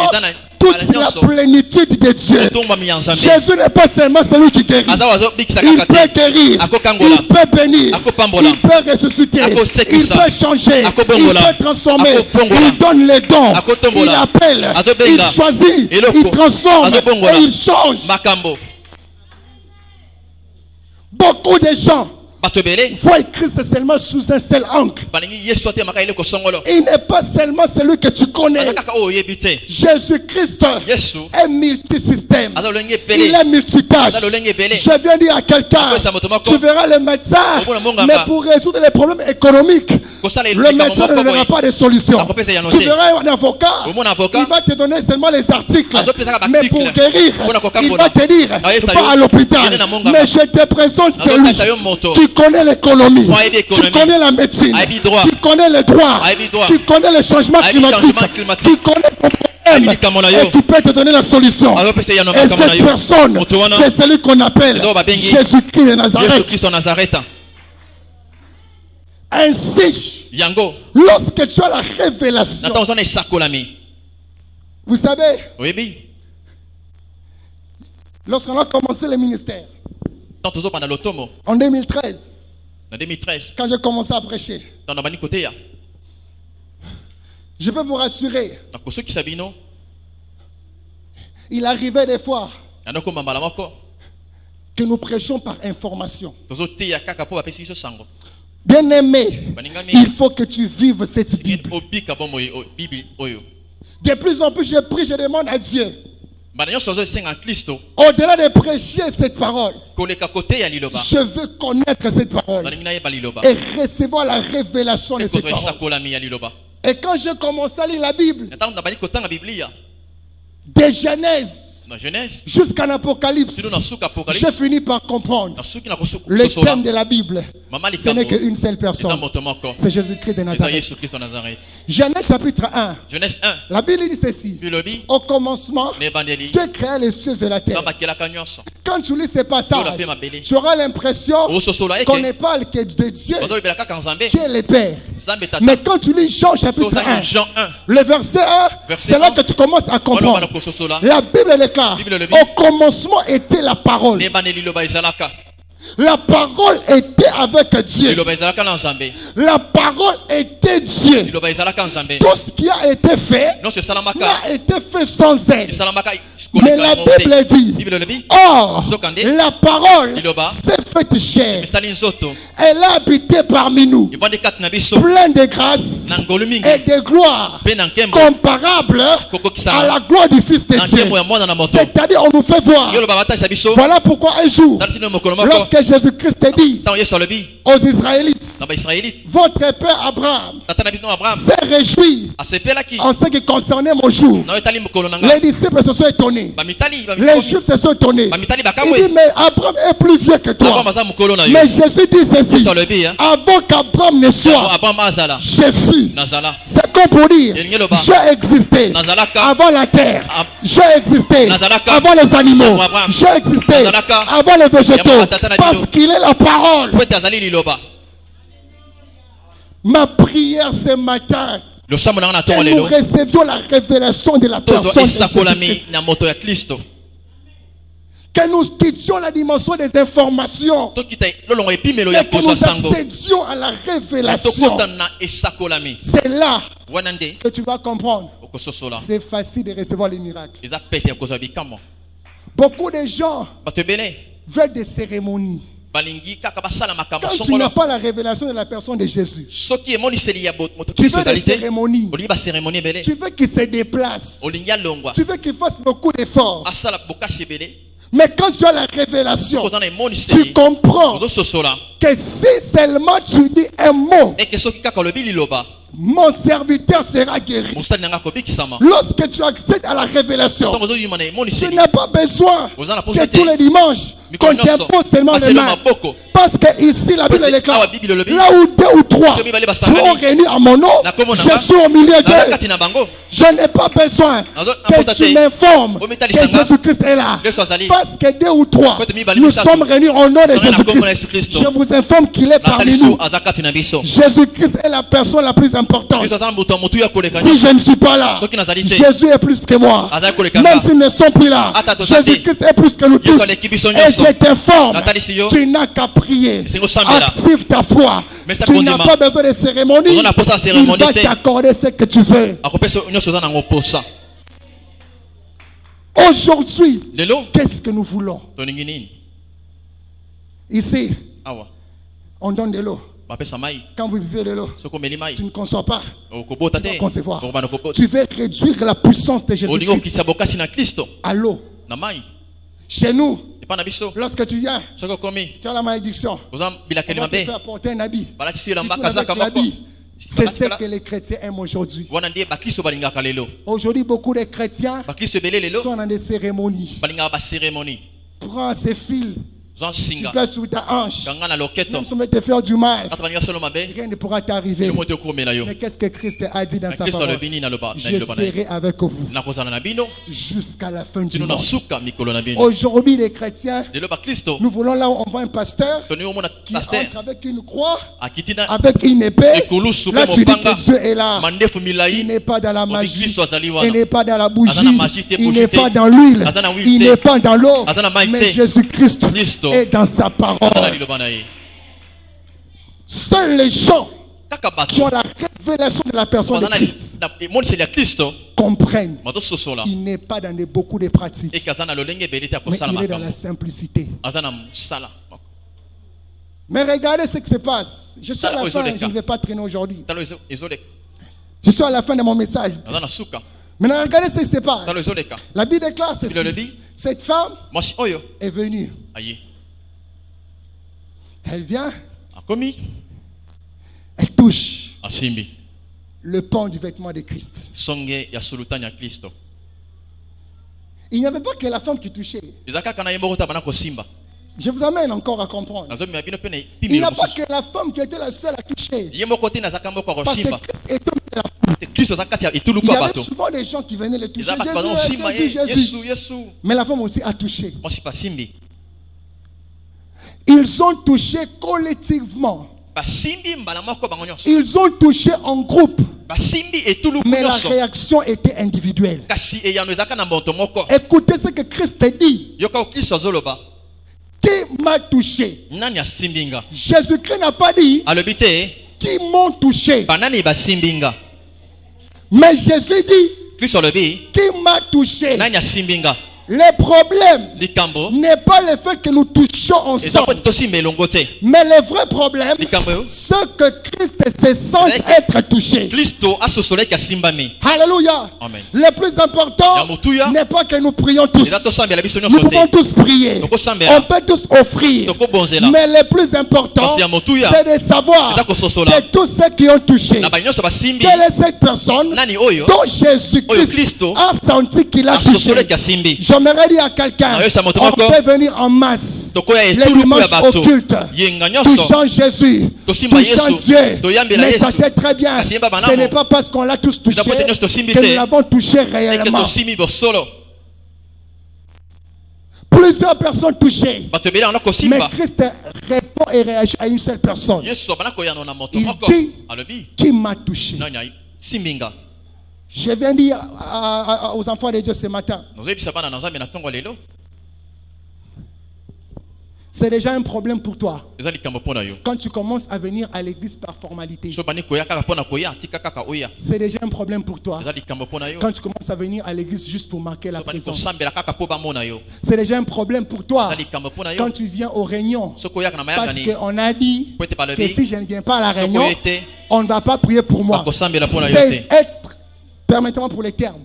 Eza na- toute ala la nyonso. plénitude de Dieu. Otomba miyanzambe. Jésus n'est pas seulement celui qui guérit. Aza wazobikisa Il kaka peut te. guérir, Akokangola. il peut bénir, Akopambola. il peut ressusciter, il Akosekisa. peut changer, il Akobongola. peut transformer, Akopongola. il donne les dons, Akotombola. il appelle, Azobenga. il choisit, Eloko. il transforme Azobongola. et il change. makambo Beaucoup de gens bato ebele voient Christ seulement sous un seul angle. balingi yesu atemaka eloko songolo Il n'est pas seulement celui que tu connais. aza kaka oyo oyebi te Jésus-Christ yesu est multisystème. aza lolenge Il ebele est multitâche. Aza lolenge ebele. Je viens dire à quelqu'un, Akoyesa moto moko. tu verras le médecin, Omona monganga. mais pour résoudre les problèmes économiques, kosala le likambo médecin ne moko donnera boye pas de solution. Akopesa ya no Tu te. verras un avocat, Omona avocat. il va te donner seulement les articles, Azopesa ka mais pour article. guérir, Mpona il kokambola. va te dire, Ayesa va yo. à l'hôpital. Yene na monganga. Mais je te présente Azopesa yo celui moto. qui connaît l'économie, Mwa ayebi qui économie. connaît la médecine, Ayebi droit. qui connaît le droit, Ayebi droit. qui connaît le changement Ayebi climatique, changement climatique. qui connaît ton Ayebi problème likambo na yo. et qui peut te donner la solution. azopesa ya no Et makambo na cette yo personne, moto wana c'est celui qu'on appelle Ezo babengi. Jésus-Christ de yesu Nazareth. kristo nazareta Ainsi, yango lorsque tu as la révélation, na ntango oza na esakolami vous savez, oyebi lorsqu'on a commencé le ministère, ntango tozopanda lotomo en 2013, na 2013 quand j'ai commencé à prêcher, ntango na bandi koteya je peux vous rassurer, nakosukisa bino il arrivait des fois yanda komba mbala moko que nous prêchions par information. tozoteya kaka mpo bapesi biso sango Bien-aimé, Baningami. il faut que tu vives cette Bible. obika bomo bible oyo De plus en plus, je prie, je demande à Dieu, mbala nyonso ozosenga kristo au-delà de prêcher cette parole, koleka koteya liloba je veux connaître cette parole balingi nayeba liloba et recevoir la révélation de cette kozwa parole. esakolami ya liloba Et quand j'ai commencé à lire la Bible, na ntango na bandi kotanga biblia de Genèse na Genèse jusqu'en Apocalypse, sino na suka Apocalypse j'ai fini par comprendre na suki na kosola le thème de la Bible. mama Ce n'est likambo qu'une seule eza personne. moto moko C'est Jésus-Christ de eza Nazareth. Yesu Kristo wa Nazareth. Genèse chapitre 1. Genèse 1 La Bible dit ceci. bilobi Au commencement, na ebandeli Dieu créa les cieux et la terre. nzambe akelaka nyonso Quand tu lis ces passages, Dieu l'a fait m'appeler. tu auras l'impression ososola qu'on eke ne parle que de Dieu bazolobela kaka nzambe qui est le Père. nzambe tata Mais quand tu lis Jean chapitre 1, Jean 1 le verset 1, Verset c'est là 1. que tu commences à wana comprendre. bana kososola La Bible déclare, Bible le dit. au commencement était la parole. na ebandeli liloba ezalaka La parole était avec Dieu. liloba ezalaka na nzambe La parole était Dieu. liloba ezalaka nzambe Tout ce qui a été fait nyonso esalamaka n'a été fait sans elle. esalamaka Mais la Bible dit, Bible elobi or, Zokande. la parole Liloba. s'est faite chair. esali nzoto Elle a habité parmi nous, evandi kati na biso pleine de grâce na ngolu mingi et de gloire, mpe na nkembo comparable Kokokisana. à la gloire du Fils de na Dieu. nkembo ya mwana na moto C'est-à-dire, on nous fait voir. yo loba batalisa biso Voilà pourquoi un jour, talisino mokolo moko lorsque Jésus-Christ dit ntango yesu alobi aux Israélites, na baisraelite votre père Abraham tata na biso na abraham s'est réjoui asepelaki en ce qui concernait mon jour. na oyo etali mokolo na nga Les disciples se sont étonnés. bamitali Les Juifs se sont étonnés. bamitali Il bakamwe dit, mais Abraham est plus vieux que toi. abraham aza mokolo na yo Mais Jésus dit ceci, yesu alobi avant qu'Abraham ne soit, abraham azala j'ai fui. nazala C'est comme pour dire, Elingi loba. j'ai existé Nazalaka. avant la terre, Ab- j'ai existé Nazalaka. avant les animaux, Yamo Abraham. j'ai existé Nazalaka. avant les végétaux, Yamo Tata na parce Bino. qu'il est la parole. po ete azali liloba Ma prière ce matin, losambo na nga na ntongo que nous lelo recevions la révélation de la tozwa personne de esakolami Jésus-Christ. na moto ya kristo Que nous quittions la dimension des informations tokita lolongo epimelo ya et que kozwa nous sango accédions à la révélation. tokota na esakolami C'est là wana nde que tu vas comprendre. okososola C'est facile de recevoir les miracles. eza pete ya kozwa bikamwa Beaucoup de gens bato ebele veulent des cérémonies. balingi kaka basala makambo Quand tu songolo n'as pas la révélation de la personne de Jésus, soki emoniseli ya moto tu kristo veux des ezali te cérémonies. olingi bacérémonie ebele Tu veux qu'il se déplace. olingi alongwa Tu veux qu'il fasse beaucoup d'efforts. asala bokasi ebele Mais quand tu as la révélation, koza na tu emoniseli comprends ozososola que si seulement tu dis un mot, eke soki kaka olobi liloba mon serviteur sera guéri. mosali na nga akobikisama Lorsque tu accèdes à la révélation, ntango ozoyima na tu emoniseli n'as pas besoin Oza na que posa te. tous les dimanches, qu'on Mikolo nyonso. t'impose seulement les Baselo mains. maboko. Parce que ici, la Bible Awa déclare, Bible lobi. là où deux ou trois Soki mibale basangani. seront réunis à mon nom, Na kombo na je nga. suis au milieu naza d'eux. kati na bango Je n'ai pas besoin Nazo- que naposa tu te. m'informes Ometa que lisanga. Jésus-Christ est là. Yesu azali. Parce que deux ou trois, Kote mibale nous misatu. sommes réunis au nom de Sanga na kombo na Yesu Jésus-Christ. Kristo. Je vous informe qu'il est parmi natali nous. so aza kati na biso Jésus-Christ est la personne la plus importante. kristo aza na moto ya motu ya koleka Si je ne suis pas là, Soki nazali te. Jésus est plus que moi. Azali koleka Même nga. s'ils ne sont plus là, Ata tozali. Jésus-Christ est plus que nous tous. Yesu aleki biso Et nyonso. je t'informe, Natalisi yo. tu n'as qu'à prier. Esengo sambela. Active ta foi. Mais ça Tu n'as condima. pas besoin de cérémonie. On a pas de Il cérémonie, va c'est- t'accorder ce que tu veux. akopesa nyonso oza nango posa Aujourd'hui, lelo qu'est-ce que nous voulons? toningi nini Ici, awa on donne de l'eau. bapesa mai Quand vous buvez de l'eau, soki omeli mai tu ne consommes pas. okobota Tu vas te concevoir. okobana kobota Tu veux réduire la puissance de olingi Jésus-Christ okokisa bokasi na kristo à l'eau. na mai Chez nous, epa na biso lorsque tu viens, soki okomi tu as la malédiction. oza On bilakeli va te mabe faire porter un habit. balatisi yo Tu elamba tournes avec kazaka moko l'habit. C'est ce Bakasala. que les chrétiens aiment aujourd'hui. wana ndiye bakristo balingaka lelo Aujourd'hui, beaucoup de chrétiens bakristo ebele lelo sont dans des cérémonies. balingaka baceremonie Prends ces fils, oza tu nsinga places sur ta hanche. kanga na loketo Même si on veut te faire du mal, kata balinga solo mabe rien ne pourra t'arriver. yo moto okomela yo Mais qu'est-ce que Christ a dit dans na sa kristo parole? alobi nini na liloba Je na ye serai avec vous nakozala na bino jusqu'à la fin du tino na monde. suka mikolo na bino Aujourd'hui, les chrétiens, lelo bakristo nous voulons là où on voit un pasteur toni omona qui paster entre avec une croix, akiti na avec une épée. ekulusu Là, mpe tu dis mopanga que Dieu est là. mandefu Il milai n'est pas dans la Oti magie. Kristo azali Il wana n'est pas dans la bougie. Azana magie te, Il bougie n'est te. pas dans l'huile. Azana huile Il te. n'est pas dans l'eau. Azana maï Mais te. Jésus-Christ Kristo. est dans sa aza na parole. liloba na ye Seuls les gens kaka qui ont bato la révélation de la personne de baza Christ na emoniseli ya kristo comprennent bazososola qu'il n'est pas dans beaucoup de pratiques, eke aza na lolenge ebele te ya mais kosala il est dans la makambo simplicité. aza na mosala Mais regardez ce qui se passe. Je suis à la Tala fin, oyo je ne vais pas traîner aujourd'hui. talo ezoleka Je suis à la fin de mon message. aza na suka Maintenant, regardez ce qui se passe. talo ezoleka La Bible déclare Bible le ceci. dit. Cette femme mwasi oyo est venue. aye Elle vient, akomi elle touche asimbi le pan du vêtement de Christ. songe ya sulutani ya kristo Il n'y avait pas que la femme qui touchait. ezaka kana yembo kota bana kosimba Je vous amène encore à comprendre. nazomi mabino pe na Il n'y a pas pimi que la femme qui était la seule à toucher. yembo kote na zaka moko Parce que kosimba Christ était la femme. Kristo zakati ya itulu Il y kwa avait bato souvent des gens qui venaient les toucher. ezaka bana osimba Jésus, Jésus, Jésus. Yesu Yesu Mais la femme aussi a touché. mosi pasimbi Ils ont touché collectivement. basimbi mbala moko bango nyonso Ils ont touché en groupe. basimbi etulu Mais la nyonso réaction était individuelle. kasi eyano ezaka na moto moko Écoutez ce que Christ dit. yoka Kristo azoloba Qui m'a touché? nani asimbi nga Jésus-Christ n'a pas dit alobi te qui m'ont touché. banani basimbi nga Mais Jésus dit Kristo alobi qui m'a touché. nani asimbi nga Le problème likambo n'est pas le fait que nous touchions eza po ensemble. tosimba elongo te Mais le vrai problème, likambo oyo c'est que Christ se sent être touché. Kristo asosolaki asimbami Alléluia. Amen. Le plus important Yamutuya. n'est pas que nous prions tous. eza tosambela biso Nous nyonso pouvons te tous prier. Tokosambela. On peut tous offrir. tokobonzela Mais le plus important, Kasi yamutuya. c'est de savoir eza kososola que tous ceux qui ont touché, na banyonso basimbi quelle est cette personne nani oyo dont Oyo Jésus-Christ Christo a senti qu'il a touché. asosolaki asimbi J'aimerais dire à quelqu'un, Na yo sa moto on moko. peut venir en masse tokoya les etuluku ya dimanches bato occultes, yenga nyonso touchant Jésus, Tosimba touchant Yesu. Dieu. Toyambela Mais Yesu. sachez très bien, Kasi yemba ce banamo. n'est pas parce qu'on l'a tous touché Eza pote nyonso tosimbi que te. nous l'avons touché eke réellement. tosimbi bosolo Plusieurs personnes touchées. bato ebele bana Mais kosimba Christ répond et réagit à une seule personne. yesu abana koyano na moto Il moko dit- alobi Qui m'a touché? nani asimbi nga Je viens dire aux enfants de Dieu ce matin, nozoyebisa bana na nzambe na ntongo lelo c'est déjà un problème pour toi. eza likambo mpo na yo Quand tu commences à venir à l'église par formalité, so bani koya kaka mpo na koya atika kaka oya c'est déjà un problème pour toi. eza likambo mpo na yo Quand tu commences à venir à l'église juste pour marquer la so bani présence, kosambela kaka mpo bamona yo c'est déjà un problème pour toi. eza likambo mpo na yo Quand tu viens aux réunions, so koyaka na parce mayakani qu'on a dit po ete que balobi si je ne viens pas à la réunion, koye te on ne va pas prier pour moi. bakosambela mpo na yo C'est te être, permettez-moi pour les termes,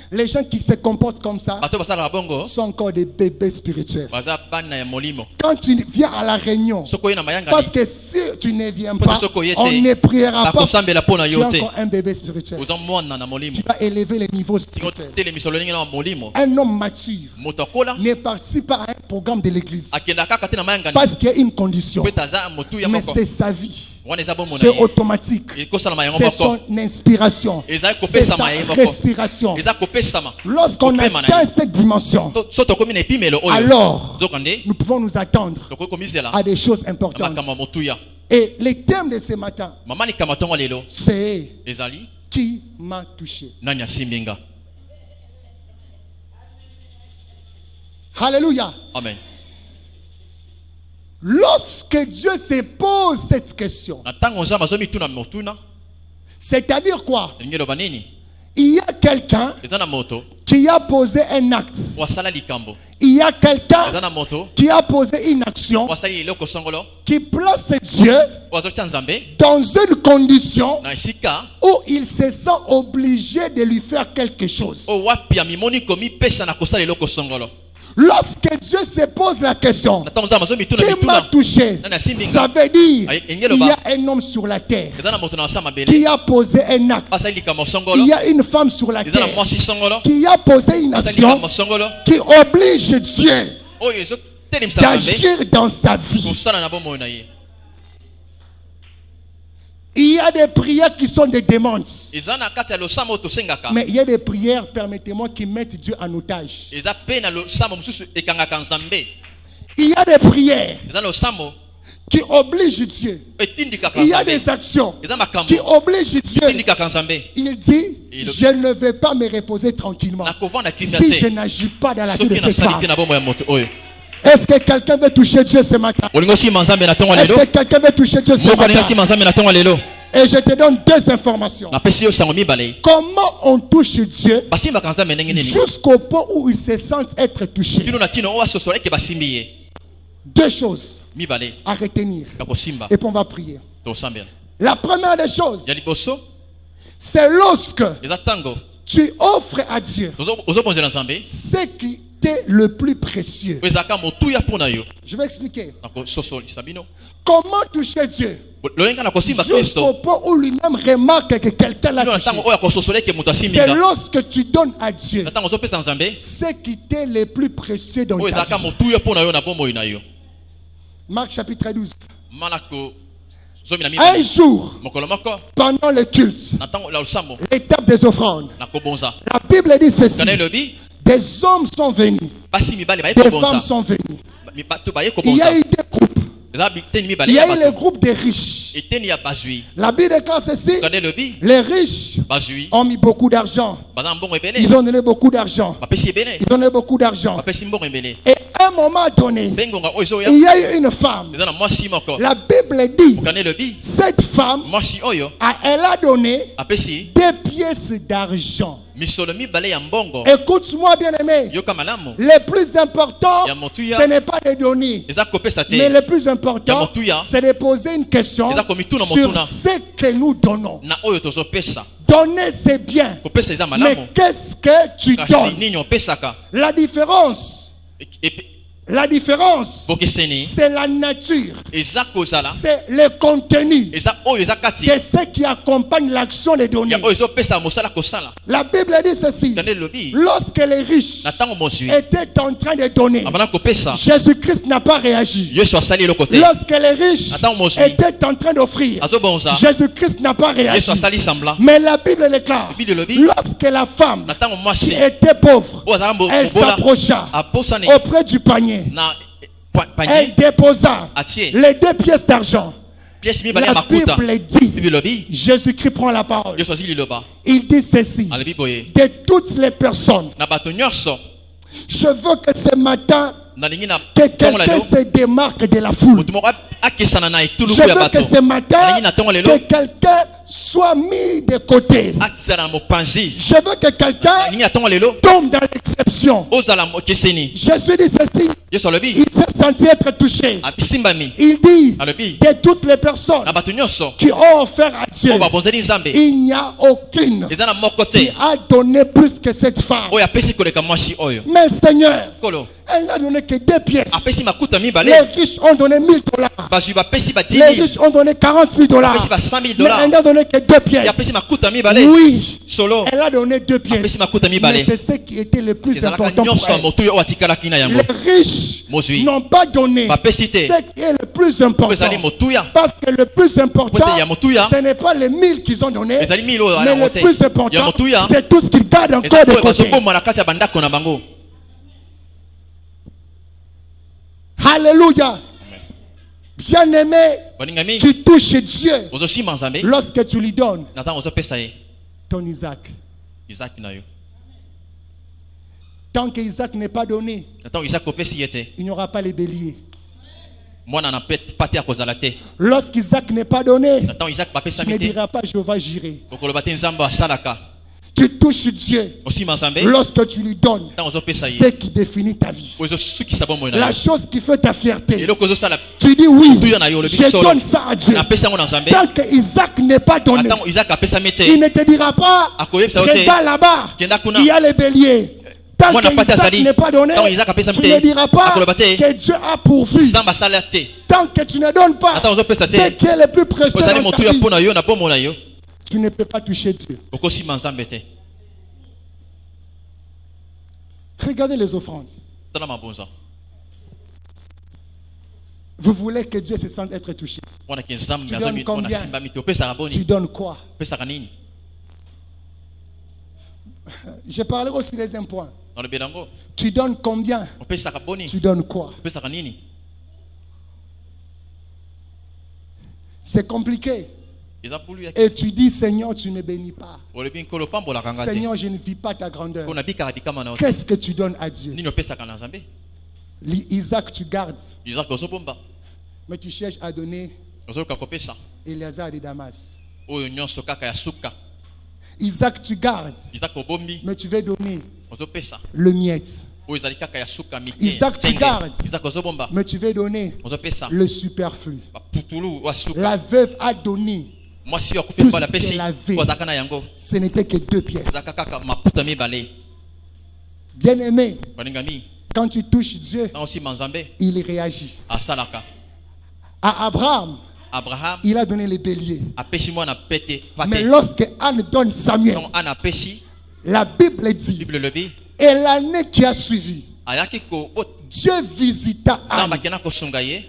les gens qui se comportent comme ça bato basalaka bongo sont encore des bébés spirituels. baza bana ya molimo Quand tu viens à la réunion, so koye na parce mayangani que si tu ne viens Parce pas, que koye te, on ne priera pas. bakosambela mpo na Tu es yo te encore un bébé spirituel. oza mwana na molimo Tu vas élever les niveaux tingo spirituels. telemisa lolenge na molimo Un homme mature moto akola ne participe pas à un programme de l'église akenda kaka te na mayangani parce qu'il y a une condition. po ete aza motuya Mais moko c'est sa vie. wana eza bomona C'est ye automatique. ekosalama yango C'est moko son inspiration. Ezali C'est kopesama sa ye moko. respiration. eza kopesama Lorsqu'on Kopema na atteint ye. cette dimension, so tokomi na epimelo oyo alors nzokande nous pouvons nous attendre tokoki komisela à des choses na importantes. makambo ya motuya Et le thème de ce matin, mama likambo ntongo lelo c'est ezali qui m'a touché. nani asimbi nga Alléluia. amen Lorsque Dieu se pose cette question, na ntango nzambe azomituna motuna c'est-à-dire quoi? elingi eloba nini Il y a quelqu'un eza na moto qui a posé un acte. po asala likambo Il y a eza quelqu'un na moto qui a posé une action po asali eloko songolo qui place Dieu po azotia nzambe dans une condition na esika où il se sent obligé de lui faire quelque chose. oyo wapi amimoni komipesa na kosala eloko songolo Lorsque Dieu se pose la question, na ntango nzambe azomituna qui m'a mituna touché? Nani asimbi nga? Ça veut dire Ay, il engelo y ba. a un homme sur la terre eza na moto na basa mabele qui a posé un acte. po asali likambo songolo Il y a une femme sur la eza na terre mwasi songolo qui a posé une asali action likambo songolo qui oblige Dieu oyo ezotelemisa nzambe d'agir dans sa vie. kosala na bomoi na ye Il y a des prières qui sont des demandes. eza na kati ya losambo oyo tosengaka Mais il y a des prières, permettez-moi, qui mettent Dieu en otage. eza mpe na losambo mosusu ekangaka nzambe Il y a des prières eza na losambo qui obligent Dieu. etindikaka Il y a nzambe des actions eza makambo qui obligent Dieu. etindikaka nzambe Il dit, Il- je ne vais pas me reposer tranquillement nakovanda tinda si je te n'agis pas dans la vie de soki cette nasali femme. te na bomoi ya moto oyo Est-ce que quelqu'un veut toucher Dieu ce matin? olingi osima nzambe na ntongo ya Est-ce lelo que quelqu'un veut toucher Dieu ce moko alingi matin? osima nzambe na ntongo ya lelo Et je te donne deux informations. napesi yo sango mibale Comment on touche Dieu basimbaka nzambe ndenge nini jusqu'au point où il se sent être touché? tino na tino oyo asosola eke basimbi ye Deux choses mibale à retenir. ya kosimba Et puis on va prier. tosambela La première des choses, ya liboso c'est lorsque eza ntango tu offres à Dieu ozobonzela nzambe ce qui t'es le plus précieux. oyo ezalaka motuya mpo na yo. Je vais expliquer. Nakososolisa bino. Comment toucher Dieu? Lolenga na kosimba Jusqu'au Kristo. point où lui-même remarque que quelqu'un l'a Bino na touché. ntango oyo akososola eke moto C'est asiminga. lorsque tu donnes à Dieu Na ntango ozopesa Nzambe, ce qui t'est le plus précieux dans oyo ta ezalaka vie. motuya mpo na yo na bomoi na yo. Marc chapitre 12. Malako zomi na Un mibale. jour, Mokolo moko pendant le culte, na ntango la losambo l'étape des offrandes, na kobonza. la Bible dit ceci. Kana elobi Des hommes sont venus, basi mibale baye des femmes kobonza. sont venues. Bato baye Il y kobonza. a eu des groupes. Eza biteni mibale Il y a ya eu le bato. groupe des riches. Eteni ya bazwi. La Bible déclare ceci. Kana elobi Les riches bazwi. ont mis beaucoup d'argent. Baza mbongo ebele. Ils ont donné beaucoup d'argent. Bapesi ebele. Ils ont donné beaucoup d'argent. Bapesi mbongo ebele. Et à un moment donné, Bengonga oyo ezoya. il y a eu une femme. Eza na mwasi moko. La Bible dit, Kana elobi cette femme, mwasi oyo elle a donné apesi 2 pièces d'argent. misolo mibale ya mbongo. Écoute-moi bien aimé. Yoka malamu. Le plus important, Ya motuya. ce n'est pas de donner. Eza kopesa te. Mais le plus Ya important, motuya. c'est de poser une question Eza komituna sur motuna. ce que nous donnons. Na oyo tozopesa. Donner, c'est bien. Kopesa eza Mais malamu. qu'est-ce que tu Kasi donnes? nini opesaka? La différence, Bokeseni. c'est la nature. Eza kozala. C'est le contenu Eza oyo eza kati. de ce qui accompagne l'action de donner. Ya oyo ezopesa mosala kosala. La Bible dit ceci. Kana elobi Lorsque les riches na ntango mozwi étaient en train de donner, abana kopesa Jésus-Christ n'a pas réagi. Yesu asali eloko te. Lorsque les riches Attends, moi aussi. étaient en train d'offrir, Azobonza Jésus-Christ n'a pas réagi. Yesu asali sambla. Mais la Bible déclare, Bible elobi lorsque la femme na ntango qui mwasi était pauvre, oyo azala elle mobola s'approcha aposani auprès du panier. na Elle panier déposa atie les 2 pièces d'argent. pièce mibale ya La makuta. Bible dit, Bible elobi Jésus-Christ prend la parole. Yesu asili liloba Il dit ceci, alobi boye de toutes les personnes, na bato nyonso je veux que ce matin, nalingi na que ntongo quelqu'un lelo se démarque de la foule. moto moko akesana na Je etuluku ya veux bato que ce matin, nalingi na ntongo lelo que quelqu'un soit mis de côté. atizala na mopanzi Je veux que quelqu'un nalingi na ntongo lelo tombe dans l'exception. ozala mokeseni. Jésus dit ceci, Yesu alobi il s'est senti être touché. abisimbami Il dit, alobi de toutes les personnes na bato nyonso qui ont offert à Dieu, oyo babonzeli Nzambe il n'y a aucune eza na moko qui te a donné plus que cette femme. oyo apesi koleka mwasi oyo. Mais Seigneur, Kolo elle n'a donné que 2 pièces. apesi makuta Les mibale riches ont donné $1000. bazwi bapesi ba Les 10 000 riches ont donné $40,000. apesi ba 100 000 Mais elle dollars n'a donné que 2 ya pièces. apesi makuta mibale Oui, solo elle a donné 2 pièces. apesi makuta mibale. Mais c'est ce qui était le plus ezalaka important pour nyonso ya elle. motu oyo atikalaki na yango Les riches Mozwi. n'ont pas donné Bapesi te. ce qui est le plus oyo important. ezali motuya Parce que le plus important, Pote ya motuya. ce n'est pas les 1000 qu'ils ont donné, ezali 1000 oyo mais ala le te plus ya important, motuya c'est tout ce qu'ils gardent encore ezali de oyo côté. bazoboma na kati ya bandako na bango. Alléluia. Bien-aimé, Balingami tu touches Dieu ozosimba Nzambe lorsque tu lui donnes na ntango ozopesa ye ton Isaac. Isaki na yo. Tant que Isaac n'est pas donné, Na ntango Isaki opesi ye te il n'y aura pas les béliers. mwana na pate ya kozala te. Lorsqu'Isaac n'est pas donné, Na ntango Isaki tu bapesami ne te diras pas Jéhovah j'irai. okoloba te Nzambe asalaka. Tu touches Dieu Osimba Nzambe lorsque tu lui donnes ntango ozopesa ce ye qui définit ta vie. oyo ezosukisa bomoi na La yo. chose qui fait ta fierté, eloko ozosala tu dis oui, Tuya na yo, le je big solo. donne ça à Dieu. napesi yango na Nzambe. Tant que Isaac n'est pas donné, Ntango Isaki apesami il te ne te dira pas, akoyebisa yo te regarde là-bas, kenda kuna il y a les béliers. Tant Mwana que pasi Isaac azali. n'est pas donné, Tant Isaac apesami tu te. ne diras pas Akoloba te. que Dieu a pourvu. Nzambe asala te Tant que tu ne donnes pas Attends, ozopesa te. ce qui est le plus précieux ozali dans ta motuya vie, mpo na yo na bomoi na yo tu ne peux pas toucher Dieu. okosimba Nzambe te. Regardez les offrandes. Tala mabonza Vous voulez que Dieu se sente être touché. mwana ke Nzambe Tu donnes combien? asimbami te opesaka Tu boni donnes quoi? opesaka nini Je parlerai aussi des points. nalobi yango Tu donnes combien? opesaka boni Tu donnes quoi? opesaka nini. C'est compliqué. eza pulu ya Et tu dis, Seigneur, tu ne bénis pas. olobi nkolo pambolaka nga te Seigneur, je ne vis pas ta grandeur. mpo nabikaka bikama na yo te. Qu'est-ce que tu donnes à Dieu? nini opesaka na Nzambe. Isaac, tu gardes, Isaki ozobomba mais tu cherches à donner ozoluka kopesa Éléazar de Damas. oyo nyonso kaka ya suka. Isaac, tu gardes, Isaki obombi mais tu veux donner ozopesa le miette. oyo ezali kaka ya suka mike Isaac, tu tenge. gardes. Isaki ozobomba Mais tu veux donner ozopesa le superflu. baputulu wa suka. La veuve a donné. mwasi oyo akufi Tout mbala ce apesi qu'elle avait. po azalaka na yango Ce n'était que 2 pièces. ezalaka kaka maputa mibale. Bien-aimé, Baningami. quand tu touches Dieu, Dans aussi Manzambe. il réagit. À Salaka. À Abraham, Abraham. il a donné les béliers. A péché moi na pété. Mais lorsque Anne donne Samuel, Donc Anna péché. la Bible dit, Bible le bi. et l'année qui a suivi, Ayaki ko. Dieu visita Anne. Zamba kena ko sungaye.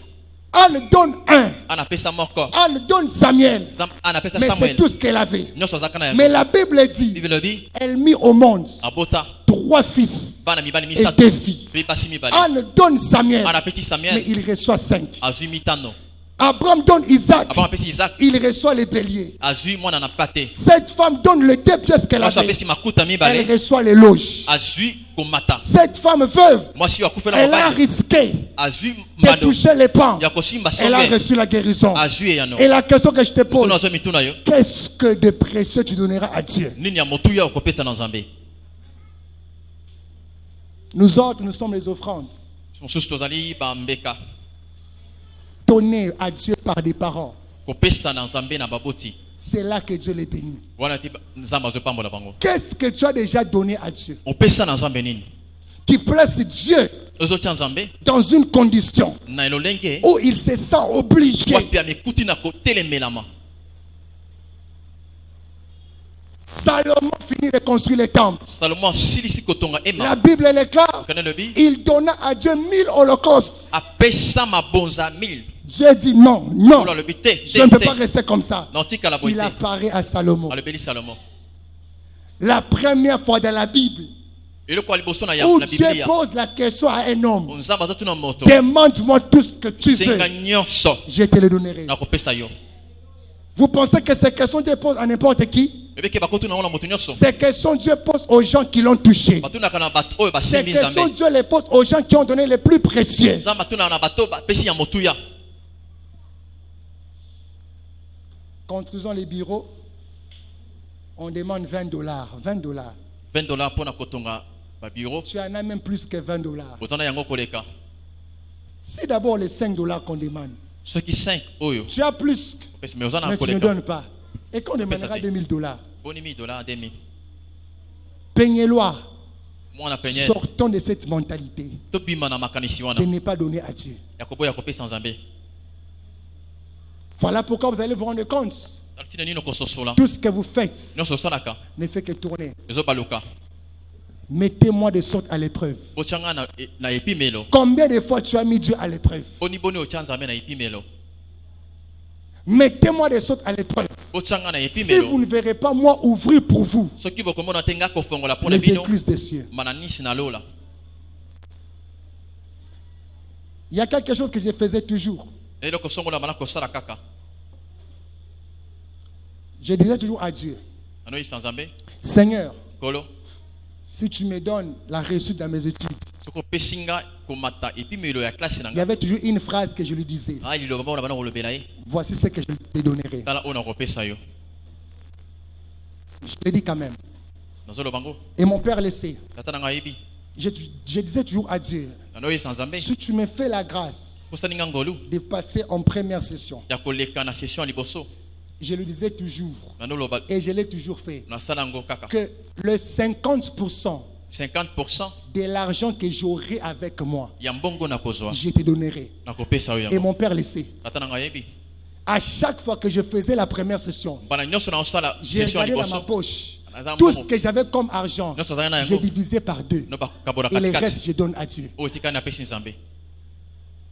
Anne donne un. Anna péché moko. Anne donne Samuel. Anna péché Mais c'est Samuel. tout ce qu'elle avait. Nyoso zakana. Mais la Bible dit, Bible le bi. elle mit au monde Abota. 3 fils Bana mi bani mi et sato. 2 filles. Bi basi mi bali. Anne donne Samuel, Anna péché Samuel. mais il reçoit 5. Azui mitano. Abraham donne Isaac, Abraham péché Isaac. il reçoit les béliers. Azui moi na paté. Cette femme donne les 2 pièces qu'elle Moi so avait. péché makuta mi Elle balé. reçoit les loges. Azui komata. Cette femme veuve, Moi si wakufela elle a mabali. risqué Azui de mado. toucher les pans. Ya kosimba Elle a songe. reçu la guérison. Azui ya no. Et la question que je te pose, Kuna zo mituna yo. qu'est-ce que de précieux tu donneras à Dieu? Nini ya motuya okopesa na Nzambe. Nous autres, nous sommes les offrandes. Mosusu tozali bambeka. Données à Dieu par des parents. Kopesa na Nzambe na baboti. C'est là que Dieu les bénit. Wana ti Nzamba zo pambola bango. Qu'est-ce que tu as déjà donné à Dieu Opesa na Nzambe nini? qui place Dieu Ozotia Nzambe dans une condition na elolenge où il se sent obligé? wapi amekuti na kotelemelama. Salomon finit de construire le temple. Salomon silisi kotonga La ema. Bible elle est claire. Connais le bi? Il donna à Dieu 1000 holocaustes. Apesa mabonza 1000. Dieu dit non, non, Ola le bi te. je ne peux pas rester comme ça. Non tika la Il boite. apparaît à Salomon. Ale beli Salomon. La première fois dans la Bible Ele kwa liboso na où la Dieu Biblia. pose la question à un homme. Nzamba zo tuna moto. Demande-moi tout ce que tu veux. Senga nyonso Je te le donnerai. na kopesa yo. Vous pensez que ces questions Dieu pose à n'importe qui? Bebe ke bakotu na ona moto nyonso. Ces questions Dieu pose aux gens qui l'ont touché. Batuna kana bato oyo Ces basimbi questions Nzambe. Dieu les pose aux gens qui ont donné les plus précieux. Nzamba tuna na bato bapesi ya motuya. Construisons les bureaux. On demande $20. $20. $20 pour na kotonga ba bureau. Tu en as même plus que $20. Botana yango koleka. C'est d'abord les $5 qu'on demande. Ceux qui 5 oyo. Tu as plus, Pesi me ozana mais tu ne koleka. donnes pas. Et qu'on demandera $2000. Boni $1000 2000. Peignez-loi. Moi na penye. Sortons de cette mentalité To bima na makanisi wana. de ne pas donner à Dieu. Ya koboya kopesa Nzambe. Voilà pourquoi vous allez vous rendre compte. Altina nino kososola. Tout ce que vous faites Nyonso salaka. ne fait que tourner. Ezo baluka. Mettez-moi de sorte à l'épreuve. Bochanga na epimelo. Combien de fois tu as mis Dieu à l'épreuve? Boni boni ocha Nzambe na epimelo. Mettez-moi de sorte à l'épreuve. Bochanga na Si epimelo. vous ne verrez pas moi ouvrir pour vous Soki bokomona tenga kofongola pona les bino. écluses des cieux. Mananisi na lola. Il y a quelque chose que je faisais toujours. Elo kosongola mana kosala kaka. Je disais toujours à Dieu, Ano isa Nzambe. Seigneur, Kolo. si tu me donnes la réussite dans mes études. Soko pesinga komata epimelo ya classe Il y nanga. avait toujours une phrase que je lui disais. Ah liloba bana bana kolobela ye. Voici ce que je te donnerai. Tala ona kopesa yo. Je le dis quand même. Nazolo bango. Et mon père le sait. Tata nanga yebi. Je disais toujours à Dieu, Ano isa Nzambe. si tu me fais la grâce Kosaninga ngolu. de passer en première session, Ya koleka na session liboso. je le disais toujours, Nanoloba et je l'ai toujours fait, na salango kaka. que le 50% 50% de l'argent que j'aurai avec moi, ya mbongo na kozwa. je te donnerai. Na kopesa yo Et yango. mon père le sait. Tata nanga yebi. À chaque fois que je faisais la première session, Bana nyonso na osala j'ai session regardé dans ma liboso. poche. Tout ce que j'avais comme argent, Nyonso zana na j'ai yango. divisé par 2. No ba kabola Et le katikati. reste, je donne à Dieu. O tika na pesi Nzambe.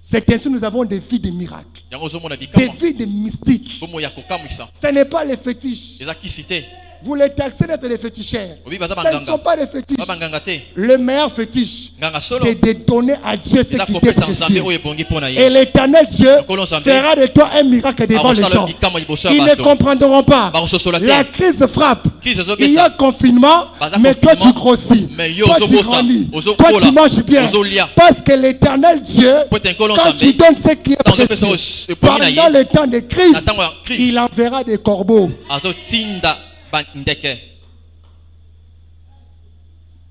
C'est ainsi que nous avons des vies de miracles, Yango zomona des bikama. vies de mystiques. Bomo ya kokamwisa. Ce n'est pas les fétiches. Eza kisite. Vous les taxez d'être des féticheurs. Obi baza Ce ne banganga. sont pas des fétiches. Baba nganga te. Le meilleur fétiche, Nganga solo. c'est de donner à Dieu ce Eza qui t'est kopesa Nzambe précieux. oyo ebongi pona Et ye. l'éternel Dieu Kolo Nzambe. fera de toi un miracle devant les Akosala gens. bikama liboso ya Ils ne bato. comprendront pas. Bakososola te. La crise frappe. Crise ezobeta. Il y a confinement, Baza mais toi tu confinement. grossis. Mais yo Toi tu ozobota. grandis. Ozokola. Toi tu manges bien. Ozolia. Parce que l'éternel Dieu, Pote nkolo quand Nzambe. tu donnes ce qui est Tant que ça, précieux, eponi na pendant ye. le temps de crise, Na tango ya crise. il enverra des corbeaux. Azotinda bandeke.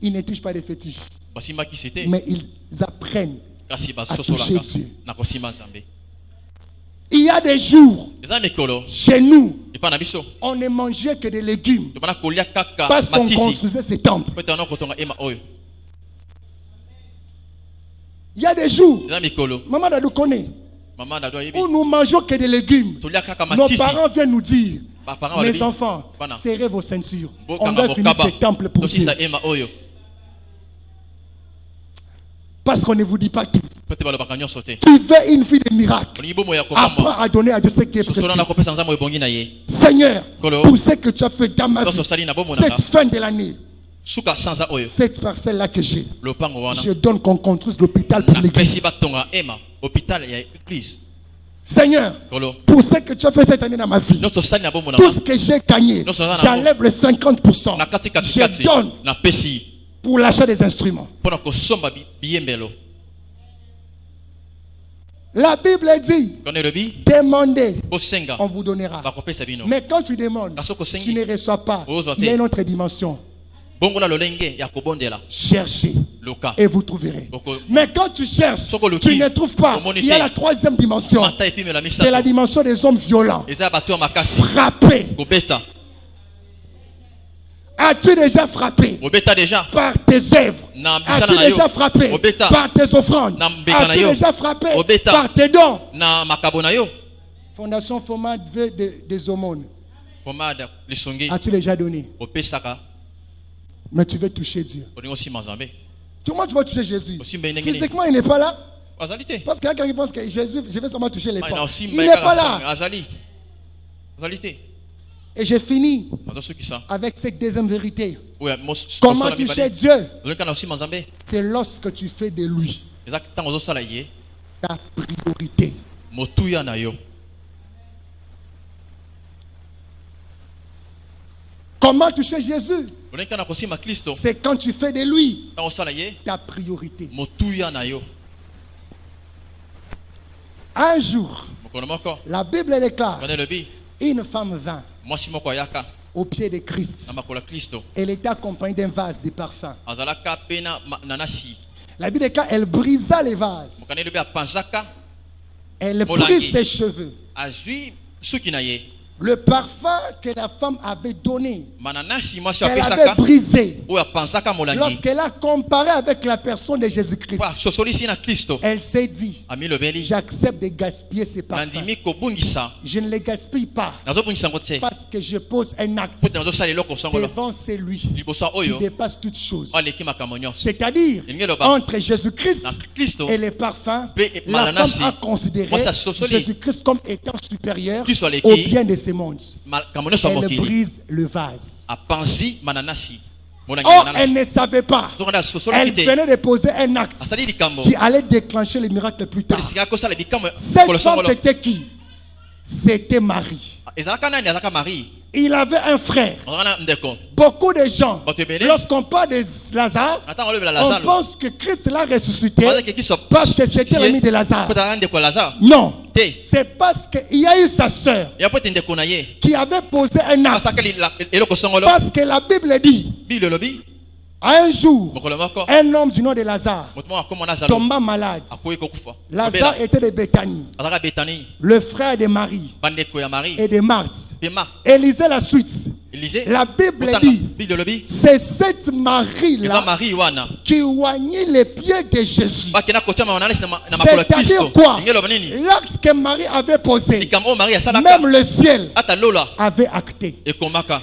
Ils ne touchent pas des fétiches, Basimba kisite. mais ils apprennent. Kasi toucher basosolaka. Dieu. Na kosima Nzambe. Il y a des jours, Eza mikolo. chez nous, Epa na biso. on ne mangeait que des légumes Tobana kolia kaka parce qu'on matisi. construisait ces temples. Pote ana kotonga ema oyo. Il y a des jours, eza mikolo maman Dadou connaît, mama na do yebi où nous mangeons que des légumes. tolia kaka Nos matisi parents viennent nous dire, ba parents mes balobi enfants, Bana. serrez vos ceintures. On bokanga doit finir bokaba ce temple pour Dieu. tosisa ema oyo Parce qu'on ne vous dit pas tout. pote balobaka nyonso te Tu veux une vie de miracle. olingi bomo ya Apprends kokamwa à donner à Dieu ce qui est précieux. sosolo na kopesa nzambe ebongi na ye Seigneur, Kolo. pour ce que tu as fait dans ma nyonso vie, osali na bomo nanga cette fin de l'année, suka sanza oyo cette parcelle-là que j'ai, lopango wana je donne qu'on construise l'hôpital pour napesi l'église. batonga ema hôpital ya église Seigneur, kolo pour ce que tu as fait cette année dans ma vie, nyonso osali na bomo tout nanga ce que j'ai gagné, Non, ça va, j'enlève le 50%. na kati kati Je kati donne napesi pour l'achat des instruments. mpona kosomba biyembelo La Bible dit, kona elobi demandez, bosenga on vous donnera. bakopesa bino Mais quand tu demandes, Kaso kosengi. tu ne reçois pas. Ozwa Il y a te. une autre dimension. bongo na lolenge ya kobondela Cherchez loka et vous trouverez. Boko- Mais quand tu cherches, Soko loki. tu ne trouves pas. Omoni Il y a te. la troisième dimension. mata epimela C'est la misato dimension des hommes violents. eza ya bato ya makasi Frappés. kobeta As-tu déjà frappé obeta déjà par tes œuvres? Na bisala As-tu na yo. déjà frappé Obeta. par tes offrandes? Na mbeka na As-tu yo. déjà frappé Obeta. par tes dons? na makabo na yo Fondation Fomad veut des aumônes. fomada lisongi As-tu déjà donné? opesaka Mais tu veux toucher Dieu. olingi osimba nzambe Comment tu vas toucher Jésus? Osimba ndenge nini? Physiquement, il n'est pas là. azali te Parce qu'il y a quelqu'un qui pense que Jésus, je vais seulement toucher les na pas. Il osimba n'est ye kaka pas sango. là. azali te Et j'ai fini nazosukisa avec cette deuxième vérité. oyo Comment toucher Dieu? olingaka na osimba nzambe C'est lorsque tu fais de lui eza ntango ozosala ye ta priorité. motuya na yo Comment toucher Jésus? olingaka na kosimba kristo C'est quand tu fais de lui ntango osala ye ta priorité. motuya na yo Un jour, mokolo moko la Bible déclare, kana elobi une femme vint mwasi moko ayaka au pied de Christ. na makolo ya kristo Elle était accompagnée d'un vase de parfum. azalaka mpe na nanasi La Bible déclare, elle brisa les vases. mokana elobi apanzaka Elle Molangi. prit ses cheveux. azwi suki na ye Le parfum que la femme avait donné, mananasi mwasi oyo qu'elle avait apesaka brisé, oyo apanzaka molangi lorsqu'elle a comparé avec la personne de Jésus-Christ, po asosolisi na kristo elle s'est dit, amilobeli j'accepte de gaspiller ces parfums. nandimi kobungisa Je ne les gaspille pas nazobungisa yango te parce que je pose un acte po te nazosala eloko songolo devant celui liboso ya qui oyo dépasse toutes choses. aleki makambo nyonso C'est-à-dire, Elingi eloba. entre Jésus-Christ na kristo et les parfums, Pe- la mananasi. femme a considéré Moi, ça sosoli. Jésus-Christ comme étant supérieur Christ aleki. au bien de ces mondes. makambo nyonso ya Elle mokili brise le vase. apanzi mananasi molangi Or, mananasi elle ne savait pas. tokanda Elle asosolaki te venait de poser un acte asali likambo qui allait déclencher le miracle plus tard. esika kosala likambo Cette mokolo femme, songolo c'était qui? C'était Marie. ezalaka nani azalaka marie Il avait un frère. ozalaka na ndeko Beaucoup de gens, Bato ebele. lorsqu'on parle de Lazare, na ntango olobela on lazaro pense que Christ l'a ressuscité bazaki kristo parce que c'était l'ami de Lazare. po ezalaka ndeko ya lazare Non, te c'est parce qu'il y a eu sa sœur ya po ete ndeko na ye qui avait posé un acte. asaka eloko songolo Parce que la Bible dit, bibile elobi un jour, mokolo moko un homme du nom de Lazare moto moko akóma nazaro tomba malade. akoki kokufa Lazare était de Béthanie, azalaka betani le frère de Marie bandeko ya marie et de Marthe. mpe mark Et lisez la suite. élise La Bible Kotanga, dit, bibile elobi c'est cette eza Marie-là marie wana qui oignit les pieds de Jésus. bakenda kotia mananasi na makolo ya kristo C'est-à-dire quoi? ndenge eloba nini L'acte que Marie avait posé, likambo oyo marie asalaka même le ciel ata lola avait acté. ekomaka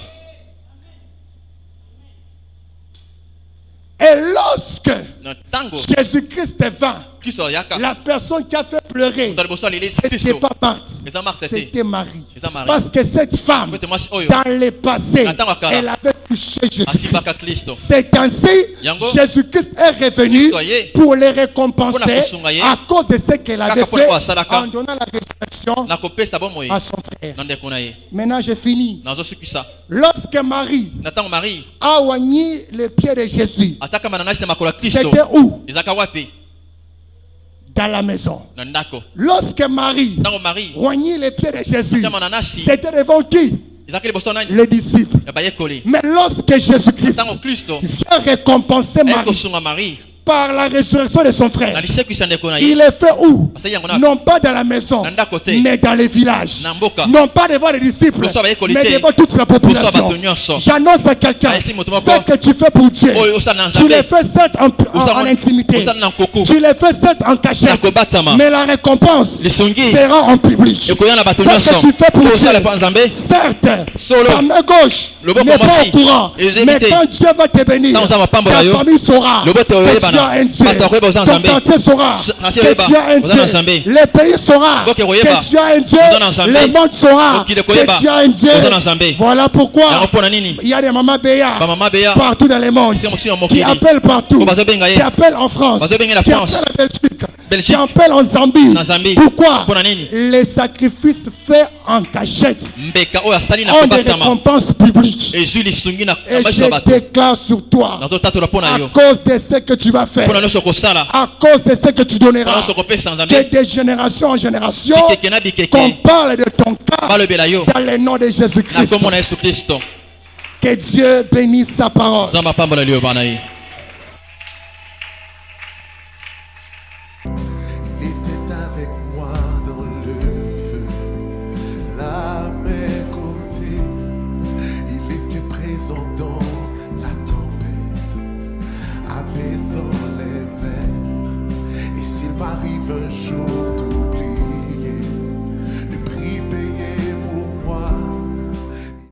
Et lorsque na ntango Jésus-Christ vint, kristo ayaka la personne qui a fait pleurer, moto ya liboso aleli c'était kristo pas Marthe, eza Marthe te c'était Marie. eza marie Parce que cette femme, po ete mwasi oyo dans le passé, Attends, Wakala. elle avait touché Jésus-Christ. asimbaka kristo C'est ainsi, Yango. Jésus-Christ est revenu Kristo aye. pour les récompenser Mpona kosunga ye. à cause de ce qu'elle avait Kaka fait mpo asalaka. en donnant la résurrection na kopesa bomoi à son frère. na ndeko na ye Maintenant, j'ai fini. nazosukisa Lorsque Marie na ntango marie a oigné les pieds de Jésus, atiaka mananasi na makolo ya kristo c'était où? ezalaka wapi Dans la maison. na ndako Lorsque Marie ntango marie oignit les pieds de Jésus, atia mananasi c'était devant qui? ezalaki liboso nani Les disciples. ya bayekoli Mais lorsque Jésus-Christ ntango kristo vient récompenser Marie, ekosunga marie par la résurrection de son frère. na lisekisa ndeko na ye Il est fait où? asali yango na Non pas dans la maison, Nanda kote. mais dans les villages. Na mboka. Non pas devant les disciples, Loso abayekoli mais te. devant toute la population. Loso abato nyonso. J'annonce à quelqu'un, Aesi moto moko. ce que tu fais pour Dieu, Oyo osala na tu le Nzambe. fais certes en intimité, osala na nkoko tu le fais certes en cachette, Na kobatama. mais la récompense Lisongi. sera en public. ekoya na bato Ce nyonso que tu fais pour Oyo Dieu, osala pa Nzambe certes, Solo. ta main gauche Loboko n'est pas mwasi. au courant, Ezeli mais te. quand Dieu va te bénir, Ntango Nzambe apambola ta yo. famille saura Lobote que oyeba tu na. as un Dieu, Bato akoyeba oza ton Nzambe. quartier saura Nasi que oyeba tu as un oza na Nzambe. Dieu, le pays saura Boke koyeba que tu as un Dieu, oza na Nzambe. le monde saura Mokili koyeba que tu as un Dieu. oza na Nzambe. Voilà pourquoi Yango mpo na nini il y a des mamans Béa bamama beya partout dans le monde Isi mosusu ya qui mokili. appellent partout, Ko bazobenga ye. qui appellent en France, Bazobenga la qui France. appellent en Belgique, Belgique. qui appellent en Zambie. Na Zambie. Pourquoi? Mpo na nini Les sacrifices faits en cachette mbeka oyo asali na ont des kobatama récompenses publiques. ezwi lisungi na Et maso ya je bato déclare sur toi, nazotatola mpo na à yo cause de ce que tu vas faire, mpo na nyonso okosala à cause de ce que tu mpo na donneras, nyonso okopesa Nzambe que de génération en génération, bikeke na qu'on bikeke parle de ton cas balobela yo dans le nom de na Jésus-Christ. kombo na Yesu Kristo. Que Dieu bénisse sa parole. Nzambe apambola liyo bana ye. Il était avec moi dans le feu, à mes côtés. Il était présent dans la tempête, apaisant les mers. Et s'il m'arrive un jour